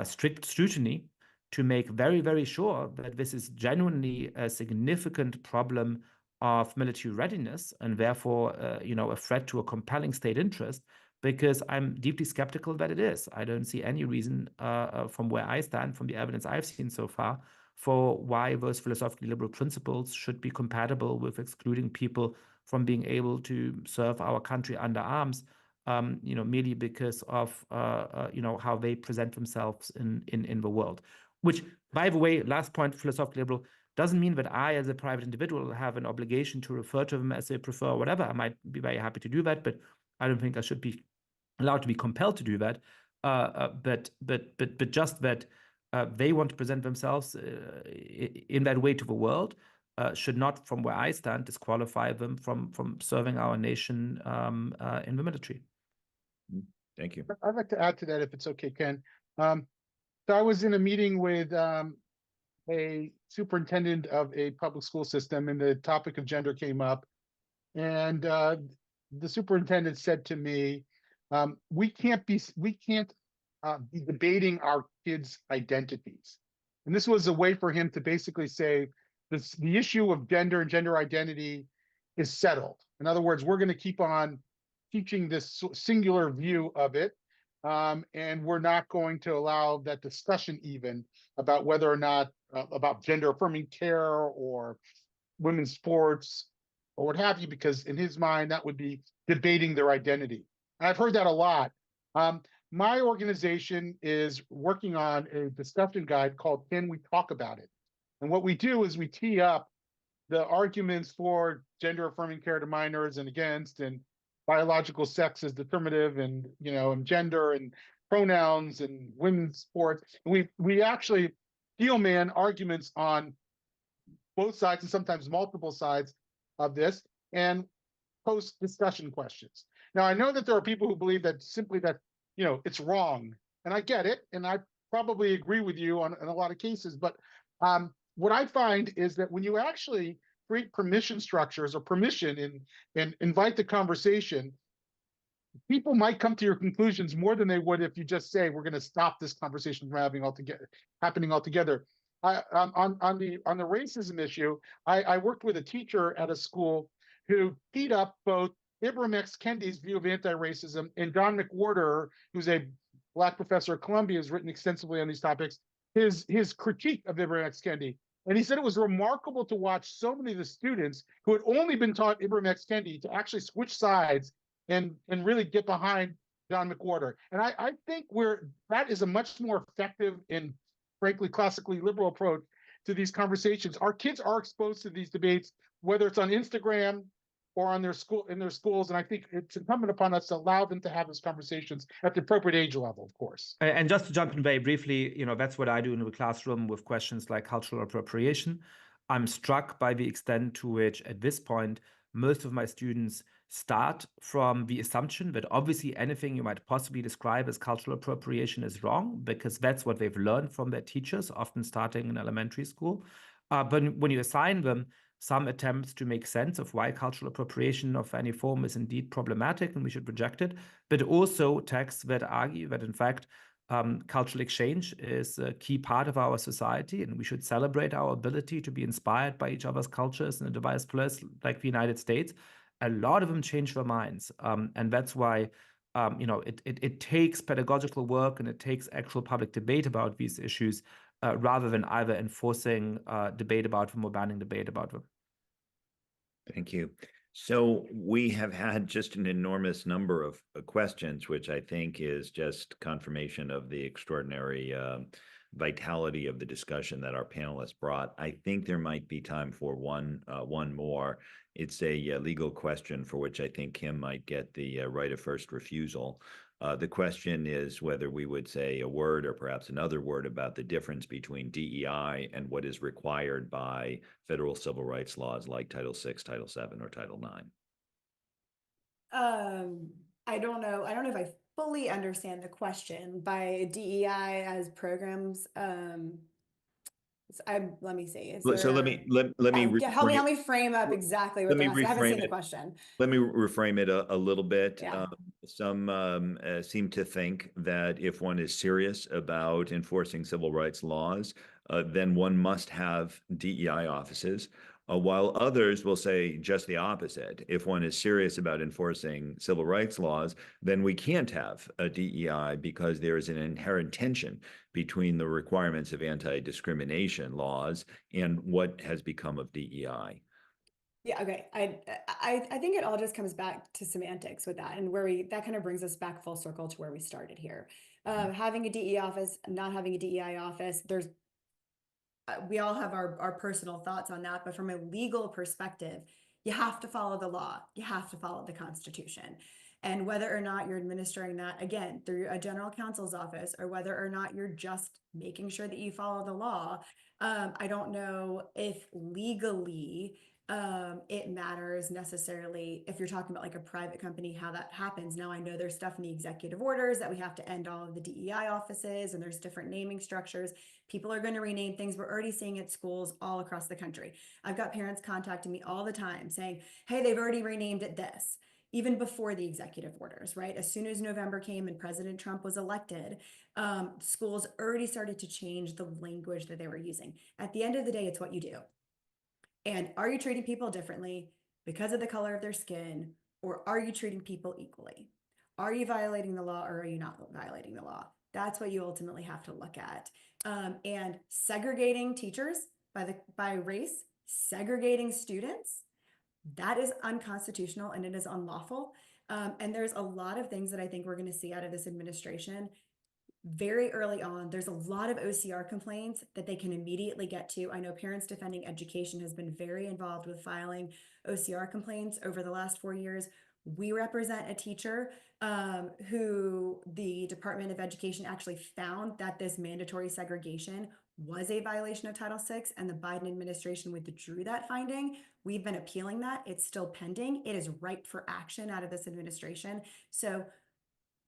strict scrutiny to make very, very sure that this is genuinely a significant problem of military readiness and therefore, a threat to a compelling state interest, because I'm deeply skeptical that it is. I don't see any reason from where I stand, from the evidence I've seen so far, for why those philosophically liberal principles should be compatible with excluding people from being able to serve our country under arms, merely because of, how they present themselves in the world. Which, by the way, last point, philosophically liberal, doesn't mean that I, as a private individual, have an obligation to refer to them as they prefer or whatever. I might be very happy to do that, but I don't think I should be allowed to be compelled to do that. But just that they want to present themselves in that way to the world should not, from where I stand, disqualify them from serving our nation in the military. Thank you. I'd like to add to that if it's okay, Ken. So I was in a meeting with a superintendent of a public school system, and the topic of gender came up. And the superintendent said to me, we can't be debating our kids' identities. And this was a way for him to basically say the issue of gender and gender identity is settled. In other words, we're going to keep on teaching this singular view of it. And we're not going to allow that discussion even about whether or not about gender affirming care or women's sports or what have you, because in his mind, that would be debating their identity. And I've heard that a lot. My organization is working on a discussion guide called Can We Talk About It? And what we do is we tee up the arguments for gender affirming care to minors and against, and biological sex as determinative, and and gender and pronouns and women's sports. And we actually steel-man arguments on both sides and sometimes multiple sides of this, and post discussion questions. Now, I know that there are people who believe that simply that it's wrong, and I get it, and I probably agree with you on in a lot of cases. But what I find is that when you actually create permission structures or permission and invite the conversation, people might come to your conclusions more than they would if you just say we're going to stop this conversation from happening altogether. On the racism issue, I worked with a teacher at a school who teed up both Ibram X. Kendi's view of anti-racism and John McWhorter, who's a Black professor at Columbia, has written extensively on these topics, his critique of Ibram X. Kendi. And he said it was remarkable to watch so many of the students who had only been taught Ibram X. Kendi to actually switch sides and really get behind John McWhorter. And I think that is a much more effective and frankly classically liberal approach to these conversations. Our kids are exposed to these debates, whether it's on Instagram or in their schools. And I think it's incumbent upon us to allow them to have those conversations at the appropriate age level, of course. And just to jump in very briefly, that's what I do in the classroom with questions like cultural appropriation. I'm struck by the extent to which, at this point, most of my students start from the assumption that obviously anything you might possibly describe as cultural appropriation is wrong, because that's what they've learned from their teachers, often starting in elementary school. But when you assign them some attempts to make sense of why cultural appropriation of any form is indeed problematic and we should reject it, but also texts that argue that, in fact, cultural exchange is a key part of our society, and we should celebrate our ability to be inspired by each other's cultures in a diverse place like the United States. A lot of them change their minds, and that's why it takes pedagogical work and it takes actual public debate about these issues rather than either enforcing debate about them or banning debate about them. Thank you. So we have had just an enormous number of questions, which I think is just confirmation of the extraordinary vitality of the discussion that our panelists brought. I think there might be time for one more. It's a legal question for which I think Kim might get the right of first refusal. The question is whether we would say a word or perhaps another word about the difference between DEI and what is required by federal civil rights laws like Title VI, Title VII, or Title IX. I don't know if I fully understand the question. By DEI as programs, Let me see. Is So let there? me let me Yeah, help reframe me frame up exactly what let me they're asking. I haven't seen reframe the it. question. Let me reframe it a little bit. Yeah. Some seem to think that if one is serious about enforcing civil rights laws, then one must have DEI offices, while others will say just the opposite. If one is serious about enforcing civil rights laws, then we can't have a DEI because there is an inherent tension between the requirements of anti-discrimination laws and what has become of DEI. Yeah, okay. I think it all just comes back to semantics with that, and that kind of brings us back full circle to where we started here. Having a DE office, not having a DEI office, we all have our personal thoughts on that, but from a legal perspective, you have to follow the law. You have to follow the Constitution. And whether or not you're administering that, again, through a general counsel's office, or whether or not you're just making sure that you follow the law, I don't know if legally it matters necessarily if you're talking about like a private company, how that happens. Now I know there's stuff in the executive orders that we have to end all of the DEI offices, and there's different naming structures. People are going to rename things. We're already seeing it at schools all across the country. I've got parents contacting me all the time saying, hey, they've already renamed it this, even before the executive orders, right? As soon as November came and President Trump was elected, schools already started to change the language that they were using. At the end of the day, it's what you do. And are you treating people differently because of the color of their skin, or are you treating people equally? Are you violating the law, or are you not violating the law? That's what you ultimately have to look at. And segregating teachers by race, segregating students, that is unconstitutional and it is unlawful. And there's a lot of things that I think we're going to see out of this administration very early on. There's a lot of OCR complaints that they can immediately get to. I know Parents Defending Education has been very involved with filing OCR complaints over the last 4 years. We represent a teacher who the Department of Education actually found that this mandatory segregation was a violation of Title VI, and the Biden administration withdrew that finding. We've been appealing that. It's still pending. It is ripe for action out of this administration. So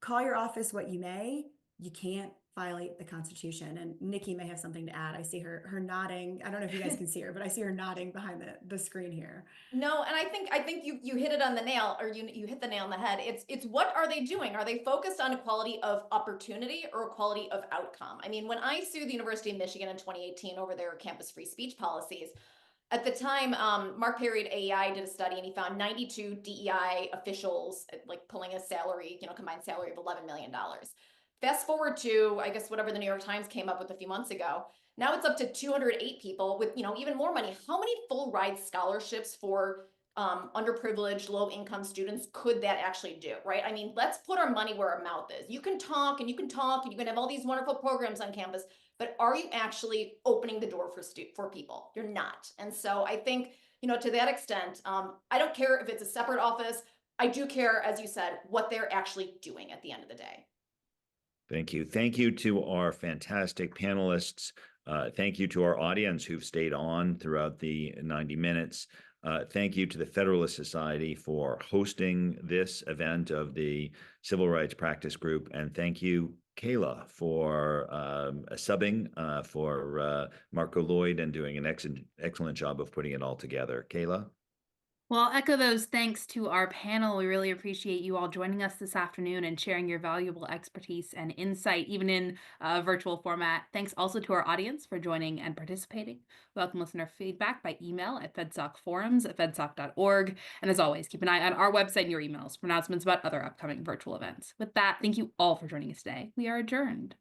call your office what you may, you can't violate the Constitution. And Nikki may have something to add. I see her nodding. I don't know if you guys can see her, but I see her nodding behind the screen here. No, and I think you hit it on the nail, or you hit the nail on the head. It's what are they doing? Are they focused on equality of opportunity or equality of outcome? I mean, when I sued the University of Michigan in 2018 over their campus free speech policies, at the time, Mark Perry at AEI did a study, and he found 92 DEI officials like pulling a salary, combined salary of $11 million. Fast forward to, I guess, whatever the New York Times came up with a few months ago. Now it's up to 208 people with, even more money. How many full ride scholarships for underprivileged, low income students could that actually do, right? I mean, let's put our money where our mouth is. You can talk and you can talk and you can have all these wonderful programs on campus, but are you actually opening the door for people? You're not. And so I think, to that extent, I don't care if it's a separate office. I do care, as you said, what they're actually doing at the end of the day. Thank you. Thank you to our fantastic panelists. Thank you to our audience who've stayed on throughout the 90 minutes. Thank you to the Federalist Society for hosting this event of the Civil Rights Practice Group. And thank you, Kayla, for subbing for Marco Lloyd and doing an excellent job of putting it all together. Kayla? Well, I'll echo those thanks to our panel. We really appreciate you all joining us this afternoon and sharing your valuable expertise and insight, even in a virtual format. Thanks also to our audience for joining and participating. Welcome listener feedback by email at fedsocforums@fedsoc.org. And as always, keep an eye on our website and your emails for announcements about other upcoming virtual events. With that, thank you all for joining us today. We are adjourned.